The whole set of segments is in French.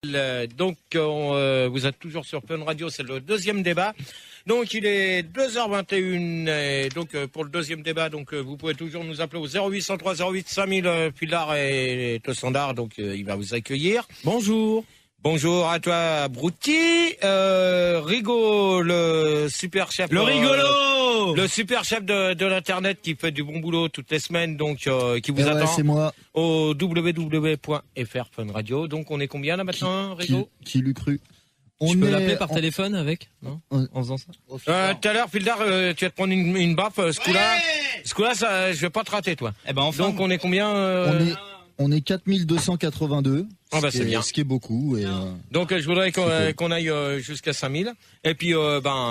Vous êtes toujours sur Fun Radio, c'est le deuxième débat. Donc il est 2h21 et donc pour le deuxième débat, vous pouvez toujours nous appeler au 0803 08 5000. Phildar est au standard, donc il va vous accueillir. Bonjour. Bonjour à toi, Brouti. Rigo, le super chef. Le rigolo. Le super chef de l'internet qui fait du bon boulot toutes les semaines, qui vous attend. C'est moi. Au www.fr Fun Radio. Donc on est combien là maintenant, Rigo? Qui l'eût cru? Tu peux l'appeler par téléphone avec, non? En faisant ça. Tout à l'heure, Phildar, tu vas te prendre une baffe. Ce coup-là, ça, je vais pas te rater, toi. Eh ben enfin. Donc on est combien On est 4282. Ah bah c'est bien. Ce qui est beaucoup. Et Donc je voudrais qu'on aille jusqu'à 5000. Et puis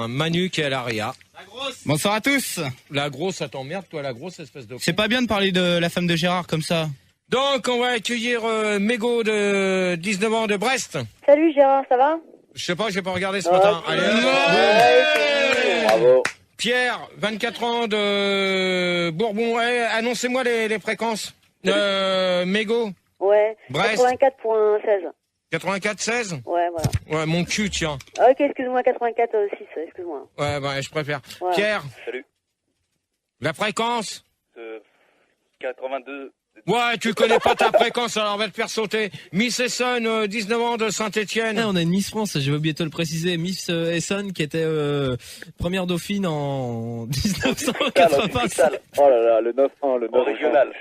Manu qui est à l'ARIA. La grosse. Bonsoir à tous. La grosse, ça t'emmerde, toi, la grosse espèce de... C'est pas bien de parler de la femme de Gérard comme ça. Donc on va accueillir Mégo de 19 ans de Brest. Salut Gérard, ça va? Je sais pas, j'ai pas regardé ce matin. Allez, bravo. Pierre, 24 ans de Bourbon. Annoncez-moi les fréquences. Mégo. Ouais. Brest. 84.16. 84,16. Ouais, voilà. Ouais, mon cul, tiens. Ok, excuse-moi, 84.6, excuse-moi. Ouais, je préfère. Ouais. Pierre. Salut. La fréquence. 82. Ouais, tu connais pas ta fréquence, alors on va te faire sauter. Miss Essonne, 19 ans de Saint-Etienne. On a une Miss France, j'ai oublié de te le préciser. Miss Essonne qui était première dauphine en 1980. Oh là là, le 9-1, le 9 régional.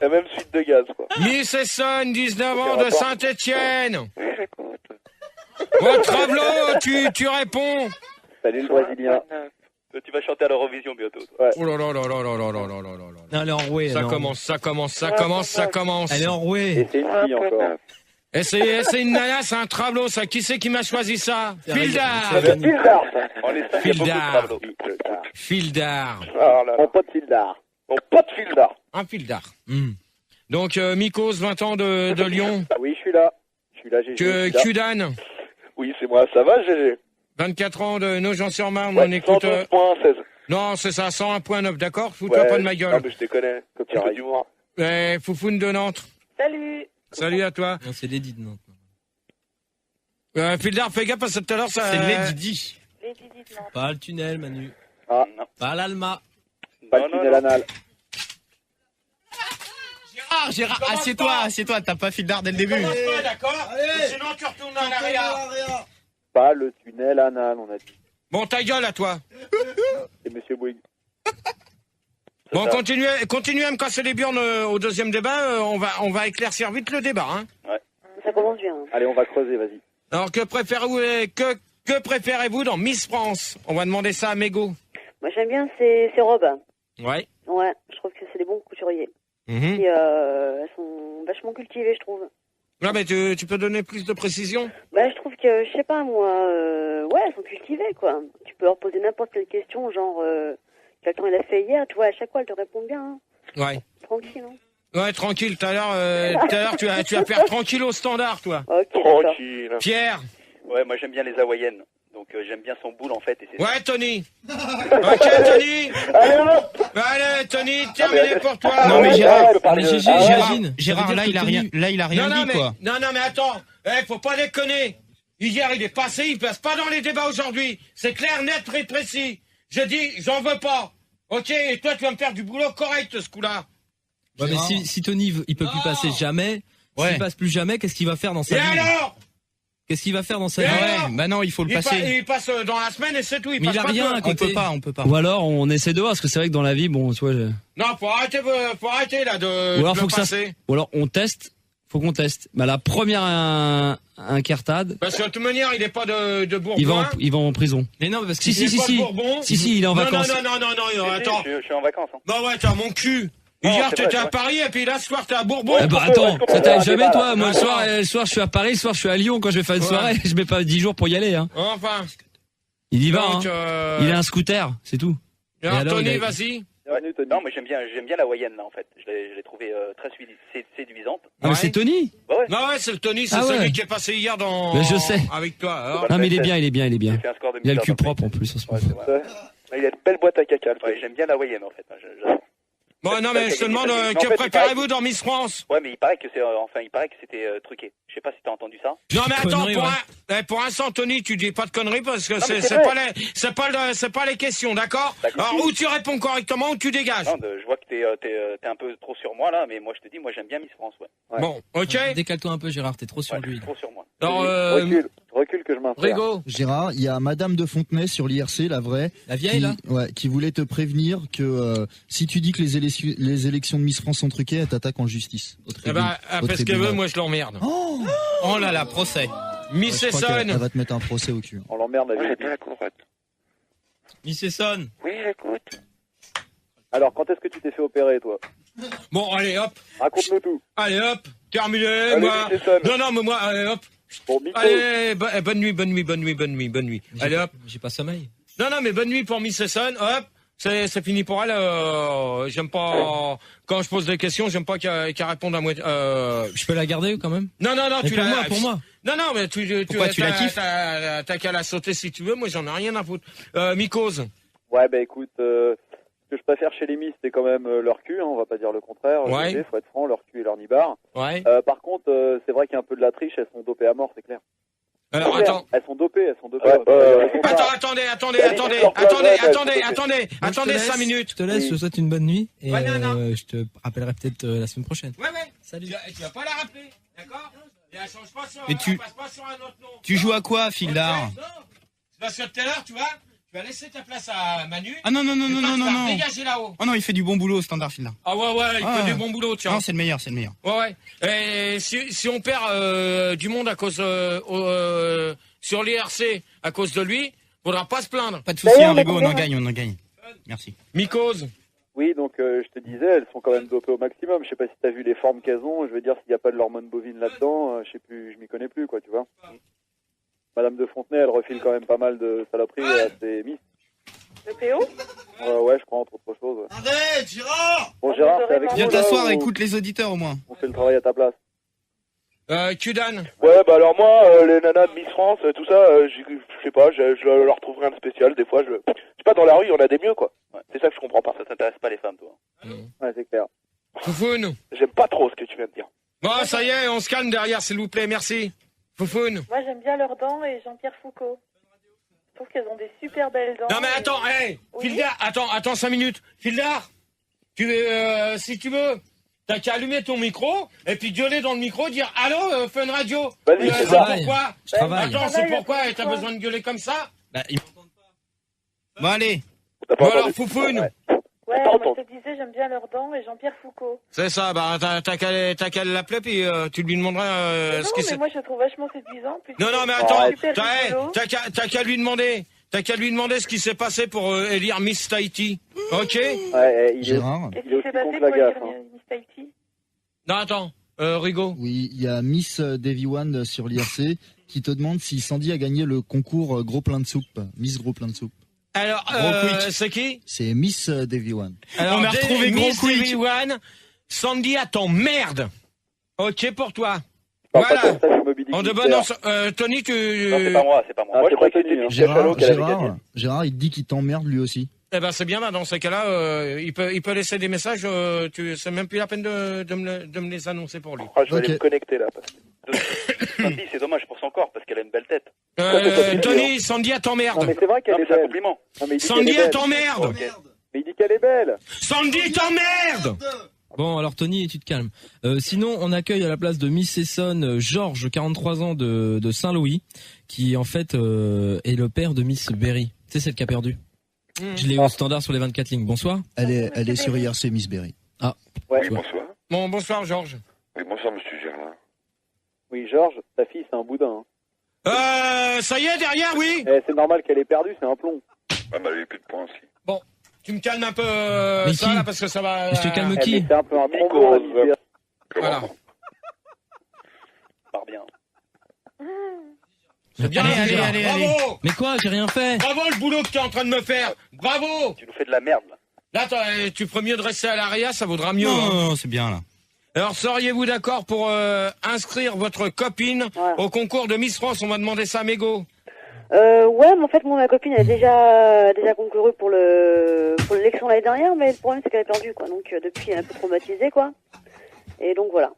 La même suite de gaz, quoi. Miss Essonne, 19 ans de Saint-Etienne. Oh, Travelo, tu réponds. Salut le Brésilien. Tu vas chanter à l'Eurovision bientôt. Ouais. Oh là là là là là là là là là là. Non, elle est enrouée. Ça commence. Elle est enrouée. Et c'est une fille encore. Et c'est une nana, c'est un Travelo, ça. Qui c'est qui m'a choisi ça? Phildar. Phildar. On est cinq, il y a beaucoup de Phildar. Travelo. Phildar. Mon pote Phildar. Mon pote Phildar. Un Phildar. Donc, Mikos, 20 ans de Lyon. Oui, je suis là, GG. Kudan, Oui, c'est moi, ça va, GG? 24 ans de Nogent-sur-Marne, Ouais, on écoute... 112.16. Non, c'est ça, 101.9, d'accord? Fous-toi pas de ma gueule. Non, mais je déconne, copyright d'humour. Foufoune de Nantes. Salut. Salut à toi. Non, c'est Lady de Nantes. Phildar, fais gaffe parce que tout à l'heure, ça... C'est Lady. Les Didi de Nantes. Pas le tunnel, Manu. Ah, non. Pas l'Alma. Pas le tunnel anal. Gérard, assieds-toi, t'as pas Phildar dès le début. Commence pas, d'accord? Sinon, tu retournes dans l'arrière. Pas le tunnel anal, on a dit. Bon, ta gueule à toi. C'est Monsieur Bouygues. Bon, continuez à me casser les burnes au deuxième débat. On va éclaircir vite le débat, hein. Ouais. Ça commence bien. Allez, on va creuser, vas-y. Alors, que préférez-vous dans Miss France? On va demander ça à Mégo. Moi j'aime bien ces robes. Ouais. Ouais, je trouve que c'est des bons couturiers. Mhm. Et elles sont vachement cultivées, je trouve. Non, mais tu peux donner plus de précision? Bah, je trouve que, je sais pas moi, ouais, elles sont cultivées, quoi. Tu peux leur poser n'importe quelle question, genre, quel temps il a fait hier, tu vois, à chaque fois, elles te répondent bien, hein. Ouais. Tranquille, hein. Ouais, tranquille. Tout à l'heure, tu vas faire tranquille au standard, toi. Ok, d'accord. Tranquille. Pierre. Ouais, moi j'aime bien les hawaïennes. Donc j'aime bien son boule en fait. Et c'est... Ouais, Tony. Ok, Tony. Allez, Tony, terminé pour toi. Non mais Gérard, Gérard, là il a rien dit quoi. Non, mais attends. Faut pas déconner. Hier, il est passé, il passe pas dans les débats aujourd'hui. C'est clair, net, très précis. Je dis, j'en veux pas. Ok, et toi, tu vas me faire du boulot correct, ce coup-là. Ouais, mais si Tony, il peut plus passer jamais, s'il passe plus jamais, qu'est-ce qu'il va faire dans sa Et vie? alors? Qu'est-ce qu'il va faire dans sa vie? alors Bah non, il faut le passer. Il passe dans la semaine et c'est tout. Mais il a rien à côté. On peut pas. Ou alors on essaie de voir parce que c'est vrai que dans la vie bon tu vois Non, faut arrêter là de ou alors de faut que passer. ou alors on teste, faut qu'on teste. Bah la première incartade, Parce que de toute manière, il est pas de Bourbon. il va en prison. Mais non, parce que Si, il est en vacances. Non, attends. Je suis en vacances. Hein. Bah ouais, t'as mon cul. Non, Hier, c'est t'étais vrai, à Paris et puis là, ce soir, t'es à Bourbon. Eh bah attends, ça t'arrive jamais toi. Moi le soir je suis à Paris, le soir je suis à Lyon quand je vais faire une soirée, je mets pas 10 jours pour y aller hein. Enfin. Il y va Donc, hein. Il a un scooter, c'est tout. Alors, alors, Tony, il a- vas-y. Ouais, non, mais j'aime bien la hawaïenne là en fait. Je l'ai trouvée très séduisante. Ah mais c'est Tony. Ouais. Non, ouais, c'est le Tony, c'est Ah ouais. celui qui est passé hier dans. Mais je sais. Avec toi. Alors. Non mais il est bien. J'ai fait un score de Il a le cul 1000 propre en plus en ce moment. Ouais, c'est vrai. Il a une belle boîte à caca. Ouais, j'aime bien la hawaïenne en fait. Bon, non, mais je te demande, Mais en que fait, préparez-vous dans Miss France? Ouais, mais il paraît que c'était truqué. Je sais pas si t'as entendu ça. Non, mais attends, Conneries, pour l'instant, Tony, tu dis pas de conneries parce que Non, mais c'est pas les questions, d'accord? D'accord. Alors, ou tu réponds correctement ou tu dégages. Non, je vois que t'es un peu trop sur moi là, mais moi je te dis, moi j'aime bien Miss France, ouais. Bon, ok? Décale-toi un peu, Gérard, t'es trop sur Ouais, lui. trop sur moi. Alors, Recule que je m'insère. Rigo. Gérard, il y a Madame de Fontenay sur l'IRC, la vraie, La vieille, là? qui voulait te prévenir que si tu dis que les élections de Miss France sont truquées, elle t'attaque en justice. Eh ben, elle fait ce qu'elle veut, moi je l'emmerde. Oh là là, procès. Miss Je crois qu'elle Essonne. va te mettre un procès au cul. On l'emmerde la Ouais, vie. j'étais la couronne. Miss Essonne. Oui, j'écoute. Alors, quand est-ce que tu t'es fait opérer, toi? Bon, allez, hop. Raconte-nous tout. Allez, hop. Terminé, Allez, moi. Miss Essonne. Non, mais moi, allez, hop. Pour Miko. Allez, bonne nuit. Allez, hop. J'ai pas sommeil. Non, mais bonne nuit pour Miss Essonne, hop. C'est fini pour elle. J'aime pas quand je pose des questions, j'aime pas qu'elle réponde à moi. Je peux la garder quand même? Non, Mais pour moi. Non, mais Pourquoi tu la kiffes? T'as qu'à la sauter si tu veux. Moi, j'en ai rien à foutre. Mycose. Ouais, bah écoute, ce que je préfère chez les Miss, c'est quand même leur cul, hein, on va pas dire le contraire. Ouais. Il faut être franc, leur cul et leur nibar. Ouais. Par contre, c'est vrai qu'il y a un peu de la triche, elles sont dopées à mort, c'est clair. Alors, C'est clair, attends. Elles sont dopées. Attendez, 5 minutes. Je te laisse, je te souhaite une bonne nuit et Ouais, non. je te rappellerai peut-être la semaine prochaine. Ouais. Salut. Tu vas pas la rappeler, d'accord? Et elle change pas sur, Mais elle passe pas sur un autre nom. Tu joues à quoi, Fildar? Ok, non. C'est parce que tout à l'heure, tu vois, tu vas laisser ta place à Manu. Ah non. Dégager là-haut. Oh non, il fait du bon boulot, Standard Fildar. Ah ouais, il Ah. fait du bon boulot, tiens. Non, c'est le meilleur. Ouais. Et si on perd du monde à cause sur l'IRC à cause de lui, faudra pas se plaindre. Pas de soucis, hein, Rigo, on en gagne. Merci. Mycose. Oui, donc je te disais, elles sont quand même dopées au maximum. Je sais pas si t'as vu les formes qu'elles ont. Je veux dire, s'il n'y a pas de l'hormone bovine là-dedans, je sais plus, je m'y connais plus, quoi, tu vois. Madame de Fontenay, elle refile quand même pas mal de saloperies à ses Miss. Le PO? Ouais, je crois, entre autres choses. Ouais. Arrête, Gérard. Bon, Gérard, t'es avec nous, Viens là, t'asseoir, ou écoute les auditeurs au moins. on fait le travail à ta place. Kudan. Ouais, bah alors moi, les nanas de Miss France, tout ça, je sais pas, je leur trouve rien de spécial. Des fois, je sais pas, dans la rue, il y en a des mieux, quoi. Ouais, c'est ça que je comprends pas. Ça t'intéresse pas les femmes, toi. Ouais, c'est clair. Foufoune. J'aime pas trop ce que tu viens de dire. Bon, ça y est, on se calme derrière, s'il vous plaît, merci. Foufoune. Moi, j'aime bien leurs dents et Jean-Pierre Foucault. Je trouve qu'elles ont des super belles dents. Non mais attends, hey, Oui. Fildar, attends 5 minutes. Fildar, si tu veux, t'as qu'à allumer ton micro et puis gueuler dans le micro, dire allô, Fun Radio. Vas-y, C'est c'est ça. pourquoi? Je travaille. Attends, c'est pourquoi t'as besoin de gueuler comme ça? Bah, il- Bon, allez. T'as pas Bon alors, entendu. Foufoune. Ouais, Attends, moi, je te disais, j'aime bien leurs dents et Jean-Pierre Foucault. C'est ça, bah t'as qu'à l'appeler puis tu lui demanderas non, ce qui mais c'est. moi, je le trouve vachement séduisant. Puis Non, mais c'est attends, super rigolo. t'as qu'à lui demander. T'as qu'à lui demander ce qui s'est passé pour élire Miss Tahiti. Ok? Ouais, il est Gérard, Qu'est-ce il est qui s'est aussi passé con que pour la gaffe. élire Hein. Miss Tahiti? Non, attends, Rigo. oui, il y a Miss Davy One sur l'IRC qui te demande si Sandy a gagné le concours Gros Plein de Soupe. Miss Gros Plein de Soupe. Alors, Gros quick. c'est qui? C'est Miss Davy One. Alors, On a retrouvé Gros Miss Quick. Everyone, Sandy attend merde. Ok pour toi. Parle pas Voilà. comme ça, je suis Moby Dick En de Mystère. bonne Tony, tu... Non, c'est pas moi. Ah, Moi, je c'est croyais pas que c'était Tony, hein. Michel Chalot qui avait gagné. Gérard, il te dit qu'il t'emmerde lui aussi. Eh ben, c'est bien, bah, dans ces cas-là, il peut laisser des messages, c'est même plus la peine de me les annoncer pour lui. Ah, je vais aller Ok. me connecter, là. Parce que... Sandy, c'est dommage pour son corps parce qu'elle a une belle tête. Tony, Sandy attend Non, merde. mais c'est vrai Non, qu'elle mais est c'est un belle. compliment. Non, mais il dit qu'elle Sandy est belle. attend merde. Ok. Mais il dit qu'elle est belle. Sandy t'emmerde. Bon, alors Tony, tu te calmes. Sinon, on accueille à la place de Miss Essonne Georges, 43 ans de Saint-Louis, qui en fait est le père de Miss Berry. Tu sais, celle qui a perdu. Je l'ai eu au standard sur les 24 lignes. Bonsoir. Elle est sur IRC, Miss Berry. Ouais. Oui, bonsoir. Bon, bonsoir, Georges. Oui, bonsoir, monsieur Gérard. Oui, Georges, ta fille, c'est un boudin. Hein. Ça y est, derrière, oui. C'est normal qu'elle ait perdu, c'est un plomb. Ah, bah, elle avait plus de points aussi. Tu me calmes un peu Mais ça, qui là, parce que ça va... Mais je te calme Eh, qui mais c'est un peu un Nico, trombone, la Miss Berry. Voilà. Part bien. C'est bien, Allez, Gérard. allez, Bravo. Mais quoi? J'ai rien fait. Bravo le boulot que tu es en train de me faire. Bravo. Tu nous fais de la merde, là. Là, tu ferais mieux de rester à l'ARIA, ça vaudra mieux. hein. Non, c'est bien là. Alors, seriez-vous d'accord pour inscrire votre copine Ouais. au concours de Miss France? On va demander ça à Mégo. Ouais, mais en fait, moi, ma copine a déjà concouru pour l'élection l'année dernière, mais le problème, c'est qu'elle a perdu, quoi. Donc, depuis, elle est un peu traumatisée, quoi. Et donc, voilà.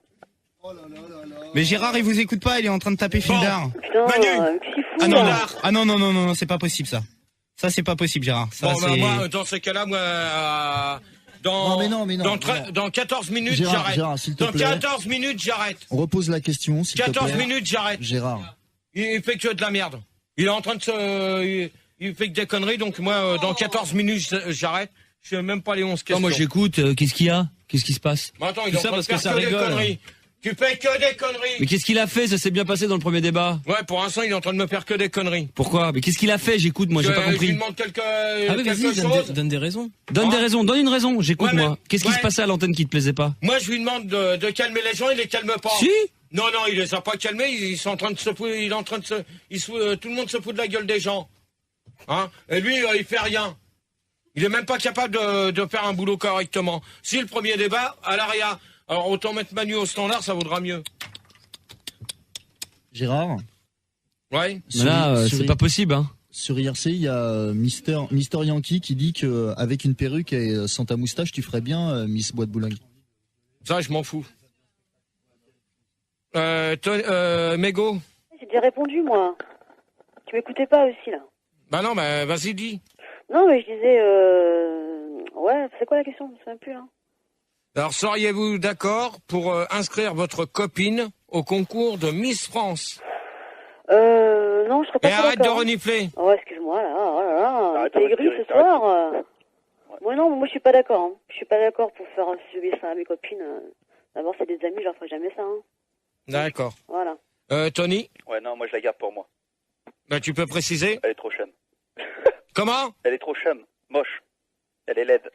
Mais Gérard, il vous écoute pas, il est en train de taper Fildar. Putain, c'est fou, Ah non, là. non, c'est pas possible, ça. Ça, c'est pas possible, Gérard. Ça, Bon, bah, moi, dans ce cas-là, moi, dans 14 minutes, j'arrête. Gérard, s'il te Dans plaît. 14 minutes, j'arrête. On repose la question, s'il te 14 plaît. minutes, j'arrête. Gérard. Il fait que de la merde. Il est en train de il fait que des conneries, donc moi, dans 14 minutes, j'arrête. Je sais même pas les 11 questions. Non, moi j'écoute, qu'est-ce qu'il y a? Qu'est-ce qui se passe? Mais attends, il Tout est en ça train de parce que faire ça que des rigole. conneries. Tu fais que des conneries. Mais qu'est-ce qu'il a fait? Ça s'est bien passé dans le premier débat. Ouais, pour l'instant, il est en train de me faire que des conneries. Pourquoi? Mais qu'est-ce qu'il a fait? J'écoute, moi, j'ai pas Je lui compris. demande quelque mais vas-y, chose. donne des raisons. Donne des raisons, donne une raison, j'écoute, Ouais, mais- moi. Qu'est-ce qui ouais. se passait à l'antenne qui te plaisait pas? Moi, je lui demande de calmer les gens, il les calme pas. Si? Non, il les a pas calmés, ils sont en train de se foutre, il est en train de tout le monde se fout de la gueule des gens. Hein? Et lui, il fait rien. Il est même pas capable de faire un boulot correctement. Si le premier débat, à l'ARIA, alors autant mettre Manu au standard, ça vaudra mieux. Gérard. Ouais. Mais là, c'est pas possible, hein. Sur IRC, il y a Mister Yankee qui dit que avec une perruque et sans ta moustache, tu ferais bien Miss Bois de Boulogne. Ça, je m'en fous. Mégo. J'ai déjà répondu, moi. Tu m'écoutais pas aussi, là. Bah non, bah vas-y, dis. Non, mais je disais, ouais, c'est quoi la question? Je me souviens plus, là. Alors, seriez-vous d'accord pour inscrire votre copine au concours de Miss France? Non, je serais pas Et trop arrête de d'accord. renifler. Oh, excuse-moi, là, oh là là, Arrête t'es de aigri respirer, ce soir. Moi, non, moi, je suis pas d'accord. Hein. Je suis pas d'accord pour faire subir ça à mes copines. D'abord, c'est des amis, je leur ferai jamais ça. Hein. D'accord. Voilà. Tony? Ouais, non, moi je la garde pour moi. Bah, tu peux préciser? Elle est trop chum. Comment? Elle est trop chum. Moche. Elle est laide.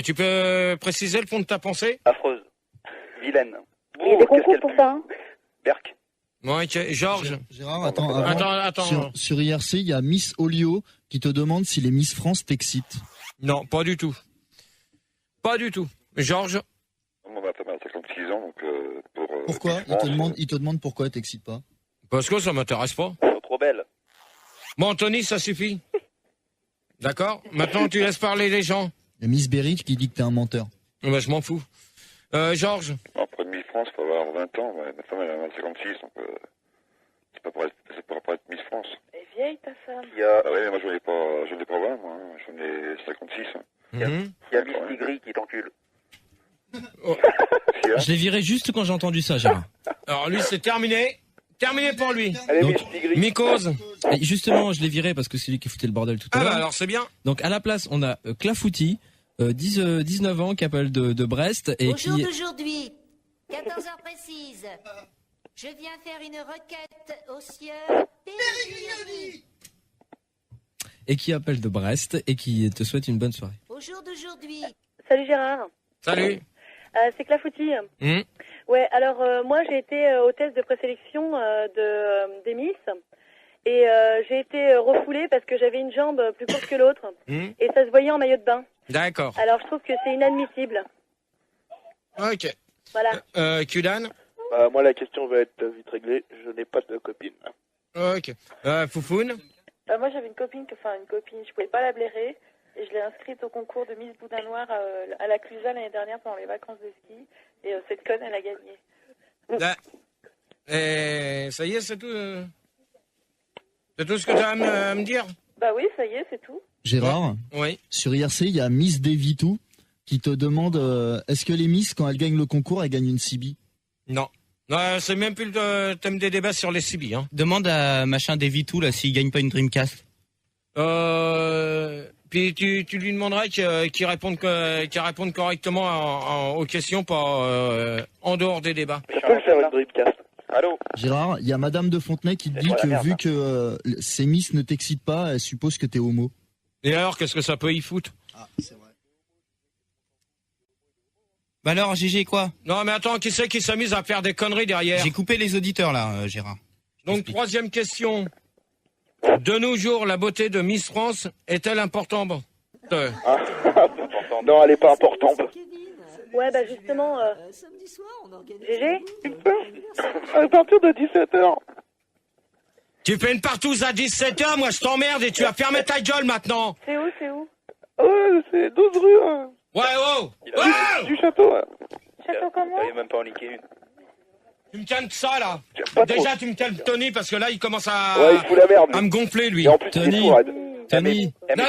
Tu peux préciser le fond de ta pensée? Affreuse. Vilaine. Il y a des concours pour ça. Hein. Berk. Ouais, Georges. Gérard, attends. Attends. Sur IRC, il y a Miss Olio qui te demande si les Miss France t'excitent. Non, pas du tout. Pas du tout. Georges? Moi, ma femme a 56 ans, donc Pourquoi il te demande pourquoi elle t'excite pas. Parce que ça m'intéresse pas. Elle est trop belle. Bon, Tony, ça suffit. D'accord? Maintenant, tu laisses parler les gens. Il y a Miss Berry qui dit que t'es un menteur. Bah, je m'en fous. Georges? Après Miss France, il faut avoir 20 ans. Ouais. Ma femme, elle a 56, donc c'est pas pour être Miss France. Elle est vieille, ta femme. Ah ouais, mais moi, j'en ai pas 20, moi. Hein. J'en ai 56. Hein. Il y a Miss Tigri qui t'encule. Je l'ai viré juste quand j'ai entendu ça, Gérard. Alors, lui, c'est terminé. Terminé pour lui. Allez, Donc, Miss Tigri. Mycose. Et justement, je l'ai viré parce que c'est lui qui foutait le bordel tout à Ah, l'heure. bah, alors, c'est bien. Donc, à la place, on a Clafouti, 19 ans, qui appelle de Brest. Et Au jour qui... d'aujourd'hui, 14h précise, je viens faire une requête au sieur Pérignoni. Et qui appelle de Brest et qui te souhaite une bonne soirée. Au jour d'aujourd'hui. Salut Gérard. Salut. C'est Clafouti. Hum. Ouais, alors moi j'ai été hôtesse de présélection des Miss et j'ai été refoulée parce que j'avais une jambe plus courte que l'autre et ça se voyait en maillot de bain. D'accord. Alors je trouve que c'est inadmissible. Ok. Voilà. Kudan? Moi, la question va être vite réglée. Je n'ai pas de copine. Ok. Foufoune? Moi, j'avais une copine, je pouvais pas la blairer. Et je l'ai inscrite au concours de Miss Boudin Noir à la Clusa l'année dernière pendant les vacances de ski. Et cette conne, elle a gagné. Et ça y est, c'est tout. C'est tout ce que tu as à me dire? Bah oui, ça y est, c'est tout. Gérard, oui. Sur IRC, il y a Miss Devitou qui te demande est-ce que les Miss, quand elles gagnent le concours, elles gagnent une CB? Non. C'est même plus le thème des débats sur les CB. Hein. Demande à machin Devitou là s'il gagne pas une Dreamcast. Puis tu lui demanderais qu'il réponde correctement aux questions, pas en dehors des débats. Je peux le faire une Dreamcast. Allô? Gérard, il y a Madame de Fontenay qui te dit que vu que ces Miss ne t'excitent pas, elle suppose que t'es homo. Et alors, qu'est-ce que ça peut y foutre? Ah, c'est vrai. Bah alors, GG, quoi? Non, mais attends, qui c'est qui s'amuse à faire des conneries derrière? J'ai coupé les auditeurs, là, Gérard. Donc, troisième question. De nos jours, la beauté de Miss France est-elle importante? Non, elle est pas importante. Ouais, bah justement, Samedi soir, on organise. GG À partir de 17h. Tu fais une partouze à 17h, moi je t'emmerde et tu vas fermer ta gueule maintenant. C'est où Ouais, c'est 12 rue. Hein. Ouais, oh. Du château. Ouais. Château comment? J'avais même pas en niquer une. Tu me calmes ça là. Pas Déjà trop. tu me calmes Tony parce que là il commence à Ouais, il fout la merde. à me gonfler lui. Et en plus, Tony. il est fou, arrête. Tony, Non.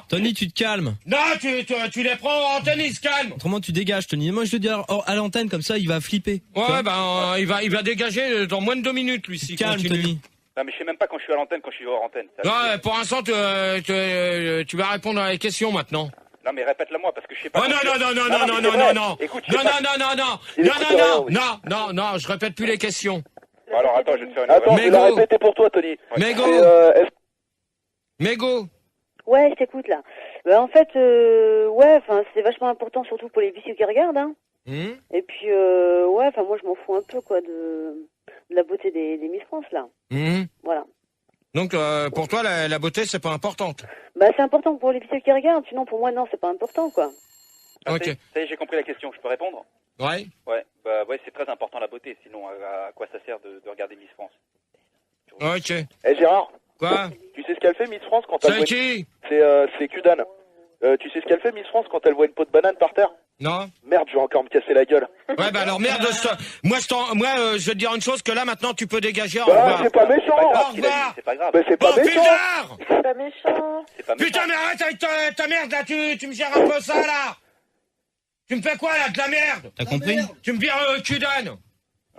Tony, tu te calmes. Non, tu les prends en tennis, calme. Autrement, tu dégages, Tony. Moi, je te dis à l'antenne, comme ça, il va flipper. Ouais, ben il va dégager dans moins de 2 minutes lui si Calme, continue. Tony. Non, mais je sais même pas quand je suis à l'antenne, quand je suis hors antenne. Ça, Ouais, pour l'instant tu vas répondre à les questions maintenant. Non, mais répète-la moi parce que je sais pas. Oh non. Écoute, Non, je répète plus les questions. Bon, alors attends, je vais te faire une. Attends, je vais la Mégo. répéter pour toi, Tony. Mégo. Mégo. Ouais, je t'écoute là. En fait, ouais, enfin, c'est vachement important, surtout pour les vicieux qui regardent, hein. Et puis, ouais, enfin, moi, je m'en fous un peu, quoi, de la beauté des Miss France, là. Voilà. Donc, pour toi, la beauté, c'est pas importante. Bah, c'est important pour les vicieux qui regardent, sinon, pour moi, non, c'est pas important, quoi. Ok. Ça y est, j'ai compris la question. Je peux répondre? Ouais. Ouais, bah ouais, c'est très important la beauté. Sinon, à quoi ça sert de regarder Miss France? Ok. Eh Gérard. Quoi? Tu sais ce qu'elle fait Miss France quand elle C'est voit qui? C'est Cudane. Tu sais ce qu'elle fait Miss France quand elle voit une peau de banane par terre? Non. Merde, je vais encore me casser la gueule. Ouais, bah alors merde. Moi, je vais te dire une chose que là maintenant tu peux dégager. Au Bah, revoir. c'est pas méchant. Au revoir. C'est pas grave. Bah, c'est pas Bon, méchant. Pildar. C'est pas méchant. C'est pas méchant. Putain, mais arrête avec ta merde là. Tu me gères un peu ça là. Tu me fais quoi là? De la merde. T'as compris? Tu me vires Cudane.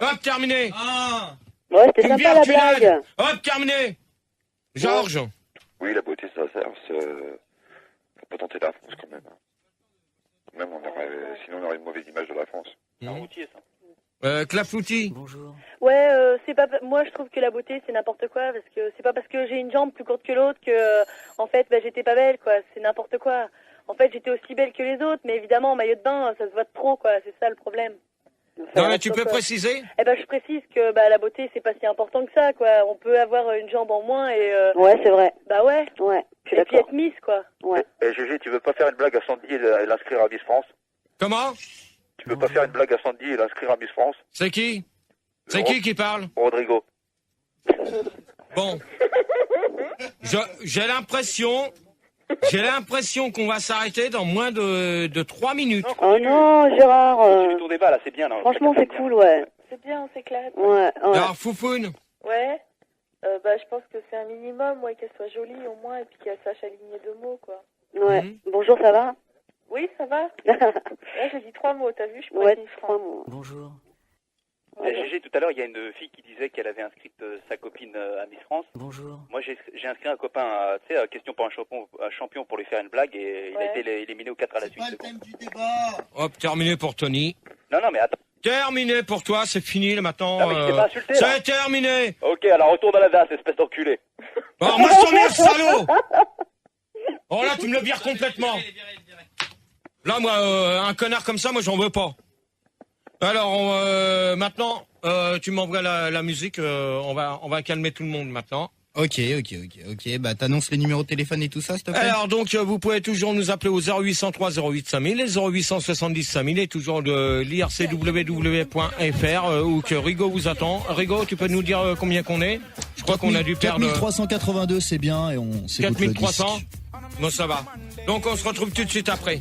Hop, terminé. Ouais, c'était Tu me sympa, la vires Cudane. blague. Hop, terminé. Georges. Oui, la beauté, ça sert. Faut pas tenter la France quand même. Même sinon on aurait une mauvaise image de la France. C'est un routier, ça. Clafoutis. Bonjour. Ouais, c'est pas. Moi, je trouve que la beauté, c'est n'importe quoi, parce que c'est pas parce que j'ai une jambe plus courte que l'autre que, en fait, bah, j'étais pas belle, quoi. C'est n'importe quoi. En fait, j'étais aussi belle que les autres, mais évidemment, en maillot de bain, ça se voit de trop, quoi. C'est ça le problème. Non, mais tu peux préciser? Eh ben, je précise que bah, la beauté, c'est pas si important que ça, quoi. On peut avoir une jambe en moins et. Ouais, c'est vrai. Bah ouais. Ouais. Et puis être Miss, quoi. Ouais. Eh Gégé, tu veux pas faire une blague à Sandy et l'inscrire à Miss France? Comment? Tu veux pas faire une blague à Sandy et l'inscrire à Miss France? C'est qui? C'est qui parle? Rodrigo. Bon. J'ai l'impression qu'on va s'arrêter dans moins de 3 minutes. Oh non, Gérard. Tu ton débat là, c'est bien. Là, Franchement, c'est cool, ouais. C'est bien, on s'éclate. Ouais. Alors, Foufoune. Ouais. Bah, je pense que c'est un minimum, ouais, qu'elle soit jolie au moins et puis qu'elle sache aligner 2 mots, quoi. Ouais. Bonjour, ça va? Oui, ça va. Là, j'ai dit 3 mots, t'as vu? Je pourrais dire 3 mots. Bonjour. Gégé, tout à l'heure, il y a une fille qui disait qu'elle avait inscrit sa copine à Miss France. Bonjour. Moi, j'ai inscrit un copain à question pour un champion pour lui faire une blague et il a été éliminé aux 4 à la suite. Hop, terminé pour Tony. Non, mais attends. Terminé pour toi, c'est fini là maintenant. Non, mais je t'ai pas insulté, là. C'est terminé. Ok, alors retourne à la DAS, espèce d'enculé. Oh, moi je t'emmerde, salaud. Oh là, tu me le vires complètement. Là, moi, un connard comme ça, moi j'en veux pas. Alors, maintenant, tu m'envoies la musique, on va calmer tout le monde maintenant. Ok. Bah, t'annonces les numéros de téléphone et tout ça, s'il te plaît. Alors, donc, vous pouvez toujours nous appeler au 0803 08 5000, les 0870 5000 et toujours de l'ircww.fr où que Rigo vous attend. Rigo, tu peux nous dire combien qu'on est? Je crois qu'on a dû perdre 4382, c'est bien, et on s'écoute le disque. 4300. Bon, ça va. Donc, on se retrouve tout de suite après.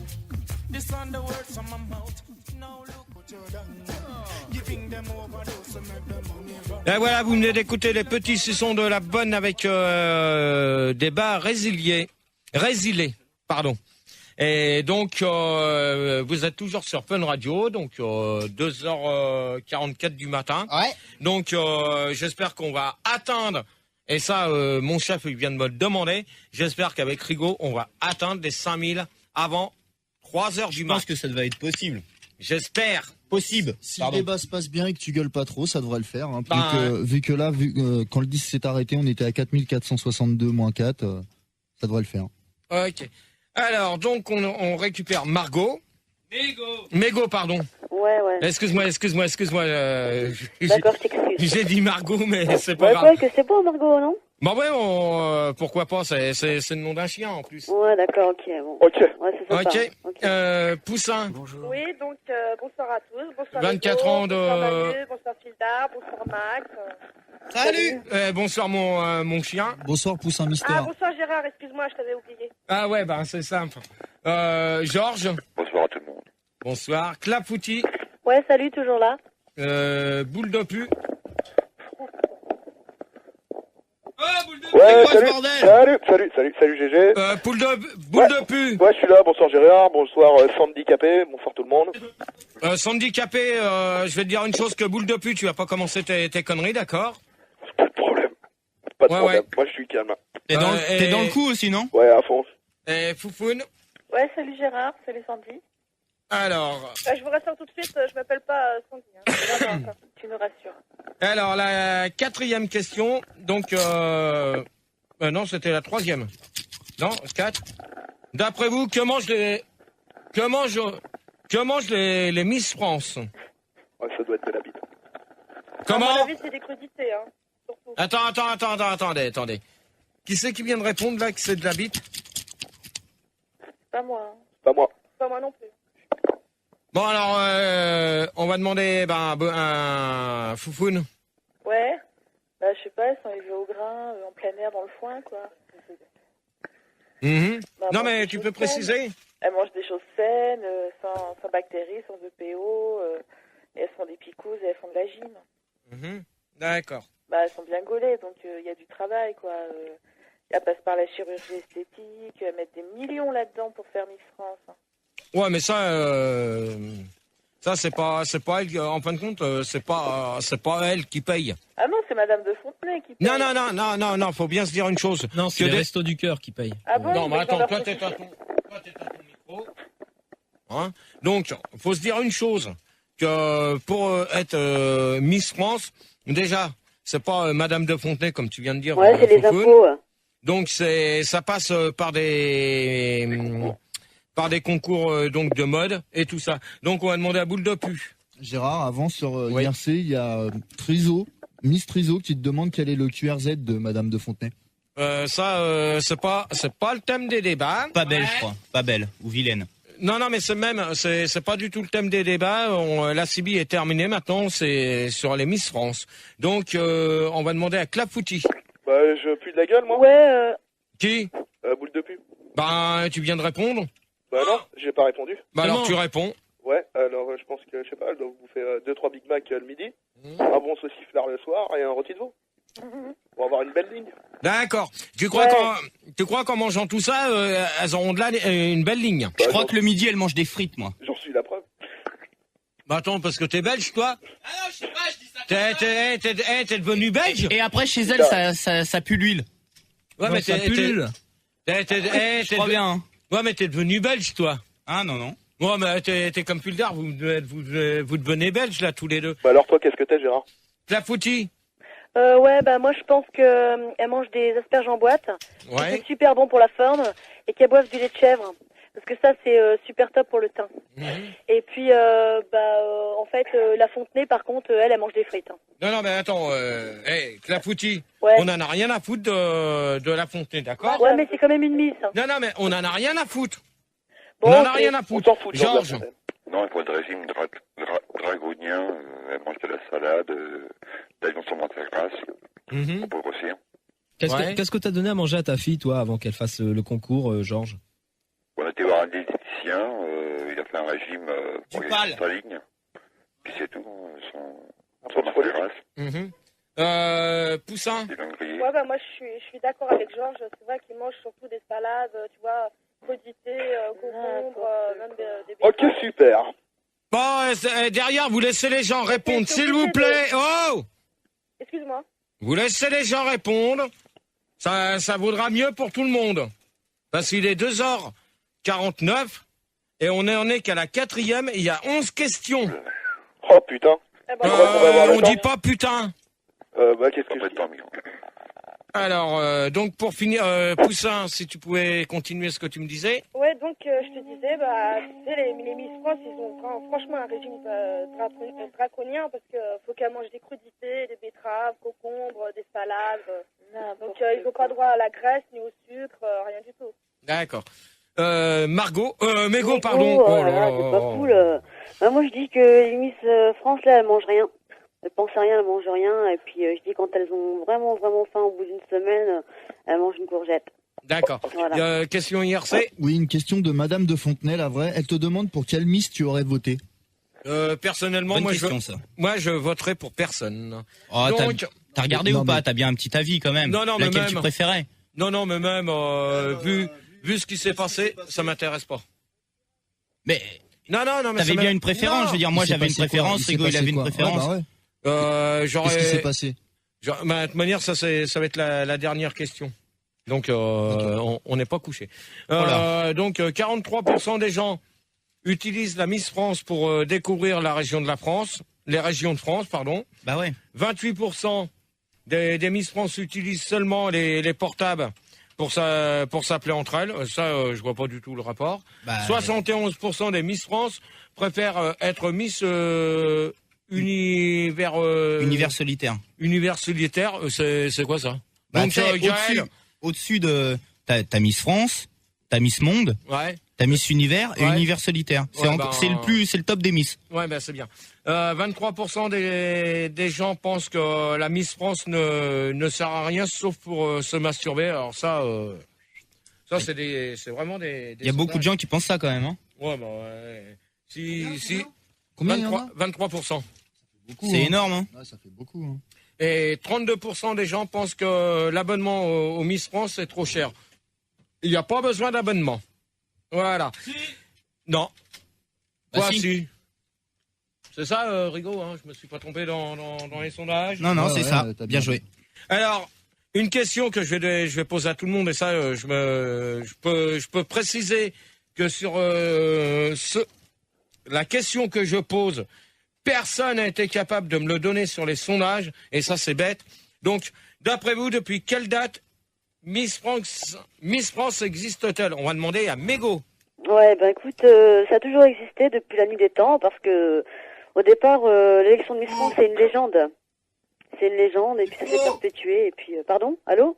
Et voilà, vous venez d'écouter les petits sons de la bonne avec débat résilié, pardon. Et donc, vous êtes toujours sur Fun Radio, donc 2h44 du matin. Ouais. Donc, j'espère qu'on va atteindre, et ça, mon chef il vient de me le demander, j'espère qu'avec Rigo, on va atteindre les 5000 avant 3h du matin. Je pense que ça devait être possible. J'espère. Possible. Si le débat se passe bien et que tu gueules pas trop, ça devrait le faire. Hein. Bah, Vu que là, quand le 10 s'est arrêté, on était à 4462 moins 4. Ça devrait le faire. Ok. Alors, donc, on récupère Margot. Mégo, pardon. Ouais. Excuse-moi. D'accord, je t'excuse. J'ai dit Margot, mais c'est pas Ouais, grave. quoi, que c'est pas Margot, non? Bah ouais, pourquoi pas, c'est le nom d'un chien en plus. Ouais, d'accord, ok, bon. Ok. Ouais, c'est sympa. Ok. Poussin. Bonjour. Oui, donc bonsoir à tous. Bonsoir 24 Hugo, ans de- Bonsoir Manu, bonsoir Fildar, bonsoir Max. Salut. Bonsoir mon chien. Bonsoir Poussin Mystère. Ah, bonsoir Gérard, excuse-moi, je t'avais oublié. Ah ouais, bah c'est simple. Georges. Bonsoir à tout le monde. Bonsoir. Clafouti. Ouais, salut, toujours là. Boule de pu. Ouais, quoi, ce salut, bordel salut GG. Boule de pu. Ouais, je suis là, bonsoir Gérard, bonsoir Handicapé, bonsoir tout le monde. Handicapé, je vais te dire une chose, que boule de pu, tu vas pas commencer tes conneries, d'accord? Pas de problème. Pas de Ouais, problème, ouais. moi je suis calme. T'es dans le coup aussi, non? Ouais, à fond. Et Foufoune. Ouais, salut Gérard, salut Sandy. Alors, Je vous rassure tout de suite, je m'appelle pas Sandy. Hein. Non, tu me rassures. alors la 4e question, donc non, c'était la 3e. Non, 4. D'après vous, que mangent les Miss France? Ouais, ça doit être de la bite. Comment? À mon avis, c'est des crudités, hein. Surtout. Attendez. Qui c'est qui vient de répondre là que c'est de la bite? Pas moi. Hein. Pas moi. Pas moi non plus. Bon alors, on va demander un Foufoune. Ouais. Bah, je sais pas, elles sont élevées au grain, en plein air, dans le foin, quoi. Mhm. Bah, Non bon, mais c'est tu des peux choses saines. préciser? Elles mangent des choses saines, sans bactéries, sans EPO, et elles font des picouzes et elles font de la gym. Mhm. D'accord. Bah, elles sont bien gaulées, donc il y a du travail, quoi. Elles passent par la chirurgie esthétique, elles mettent des millions là-dedans pour faire Miss France. Hein. Ouais, mais ça c'est pas elle. En fin de compte, c'est pas elle qui paye. Ah non, c'est Madame de Fontenay qui paye. Non, faut bien se dire une chose. Non, c'est Que les des- Restos du Cœur qui payent. Ah bon, Non, mais ils attends, ont toi leur t'es à petit- ton micro. Hein? Donc, faut se dire une chose, que pour être Miss France, déjà, c'est pas Madame de Fontenay comme tu viens de dire. Ouais, c'est les Foufoune. impôts. Donc ça passe par des concours donc de mode et tout ça. Donc on va demander à Boule de pu. Gérard, avant sur Oui. IRC, il y a Miss Triso qui te demande quel est le QRZ de Madame de Fontenay. C'est pas le thème des débats. Pas belle, je crois. Pas belle. Ou vilaine. Non, mais c'est pas du tout le thème des débats. La CB est terminée maintenant, c'est sur les Miss France. Donc on va demander à Clafouti. Bah, je pue de la gueule, moi. Ouais, Qui? Boule de pu. Ben tu viens de répondre. Bah non, j'ai pas répondu. Bah alors tu réponds. Ouais, alors je pense que, je sais pas, elle doit vous faire 2-3 Big Mac le midi, un bon sauciflard le soir et un rôti de veau. Pour avoir une belle ligne. D'accord. Tu crois qu'en mangeant tout ça, elles auront une belle ligne? Je crois que le midi, elle mange des frites, moi. J'en suis la preuve. Bah attends, parce que t'es belge, toi? Ah non, je sais pas, je dis ça. T'es devenu belge? Et après, chez elle, ça pue l'huile. Ouais, Non, mais ça pullule. Je crois bien, hein. Ouais, mais t'es devenu belge, toi. Ah, non. Ouais, mais t'es comme Puldar, vous devenez belge, là, tous les deux. Bah alors toi, qu'est-ce que t'es, Gérard? Clafouti. ouais, bah moi je pense que elles mangent des asperges en boîte. Ouais. C'est super bon pour la forme et qu'elles boivent du lait de chèvre. Parce que ça c'est super top pour le teint. Et puis en fait la Fontenay par contre elle mange des frites. Hein. Non, mais attends, Clafouti, Ouais. on en a rien à foutre de la Fontenay, d'accord? Ouais mais c'est quand même une miss. Hein. Non, mais on en a rien à foutre. Bon, on en a ok. rien à On foutre. s'en fout, de Georges. Jean de la Fontaine. Non, pour le régime dragonien, elle mange de la salade, d'ailleurs sur sa grasse, Mhm. pour grossir. Qu'est-ce que t'as donné à manger à ta fille, toi, avant qu'elle fasse le concours, Georges? On a été voir un diététicien, il a fait un régime pour Du gagner pal. sa ligne, puis c'est tout, son matière grasse, Mhm. Poussin. des viandes grillées. Ouais, bah moi je suis d'accord avec Georges. C'est vrai qu'ils mangent surtout des salades, tu vois, crudités, concombres, même des Ok, betteraves. super. Bon, derrière, vous laissez les gens répondre, s'il vous plaît. Oh! Excuse-moi. Vous laissez les gens répondre. Ça vaudra mieux pour tout le monde. Parce qu'il est 2h49 et on en est qu'à la 4e et il y a 11 questions. Oh putain. Eh ben, Je crois qu'on va avoir le On temps. dit pas putain. Bah qu'est-ce que je Pas dis? de temps, Milan. Alors, donc pour finir, Poussin, si tu pouvais continuer ce que tu me disais. Ouais, donc je te disais, tu sais, les Miss France, ils ont franchement un régime draconien parce que faut qu'elles mangent des crudités, des betteraves, concombres, des salades. Donc ils n'ont pas droit à la graisse ni au sucre, rien du tout. D'accord. Mégo, pardon. Oh là là, c'est pas cool. Bah, moi je dis que les Miss France là elles mangent rien. Elles pensent à rien, elles mangent rien. Et puis je dis quand elles ont vraiment faim au bout d'une semaine, elles mangent une courgette. D'accord. Voilà. Question IRC. Oui, une question de Madame de Fontenay, la vraie. Elle te demande pour quelle Miss tu aurais voté. Personnellement, Bonne moi, question, ça. je voterai pour personne. Oh, Donc, t'as regardé ou pas? T'as bien un petit avis quand même. Non, mais laquelle même. tu préférais? Non, mais même vu ce qui s'est passé, ça m'intéresse pas. Mais non, mais t'avais bien une préférence. Je veux dire, moi j'avais une préférence, Rigo il avait une préférence. Qu'est-ce qui s'est passé? De toute manière, ça va être la dernière question. Donc, on n'est pas couché. Donc, 43% des gens utilisent la Miss France pour découvrir la région de la France, les régions de France, pardon. Bah ouais. 28% des Miss France utilisent seulement les portables pour s'appeler entre elles. Ça, je vois pas du tout le rapport. 71% des Miss France préfèrent être Miss univers solitaire. Univers solitaire, c'est quoi ça? Donc au-dessus de t'as Miss France, t'as Miss Monde, t'as Miss Univers et Univers solitaire. C'est le top des Miss. Ouais, c'est bien. 23% des gens pensent que la Miss France ne sert à rien sauf pour se masturber. Alors ça c'est vraiment des. Il y a beaucoup de gens qui pensent ça quand même. Hein. Ouais, si. Combien 23%. C'est énorme. Hein. Ouais, ça fait beaucoup. Hein. Et 32% des gens pensent que l'abonnement au Miss France est trop cher. Il n'y a pas besoin d'abonnement. Voilà. Non. Si. C'est ça, Rigo, hein, je me suis pas trompé dans les sondages. Non, c'est ça. Bien joué. Alors, une question que je vais poser à tout le monde, et ça, je peux préciser que sur la question que je pose, personne n'a été capable de me le donner sur les sondages, et ça c'est bête. Donc, d'après vous, depuis quelle date Miss France existe-t-elle? On va demander à Mégo. Ouais, écoute, ça a toujours existé depuis la nuit des temps, parce que au départ, l'élection de Miss France, c'est une légende. C'est une légende, et puis ça s'est perpétué, et puis... pardon? Allô?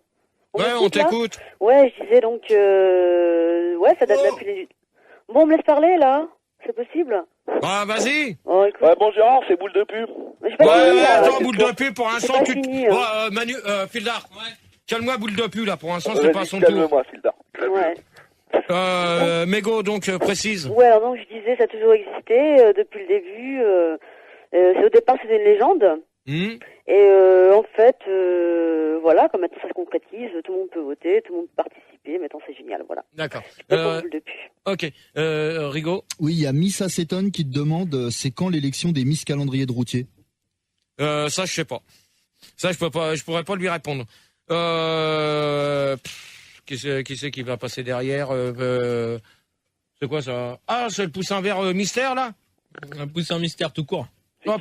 On t'écoute. Ouais, je disais donc... ouais, ça date depuis les... Bon, on me laisse parler, là? C'est possible? Ah, vas-y. Oh, écoute. Ouais, bon Gérard, c'est boule de pub. Attends, boule de pub, pour l'instant, tu... Manu, Fildar, calme-moi, boule de pub, là, pour l'instant, c'est pas son tour. Calme-moi, Fildar. Ouais. Mégo, donc, précise. Ouais, alors donc, je disais, ça a toujours existé, depuis le début. Au départ, c'était une légende. Et en fait, voilà, comme maintenant ça se concrétise, tout le monde peut voter, tout le monde peut participer, maintenant c'est génial, voilà. D'accord. Depuis. Ok. Rigo? Oui, il y a Miss Acétone qui te demande c'est quand l'élection des Miss Calendrier de Routier? Ça, je sais pas. Ça, je pourrais pas lui répondre. Qui c'est qui va passer derrière? C'est quoi ça? Ah, c'est le poussin vert mystère, là? Un poussin mystère tout court. Oh,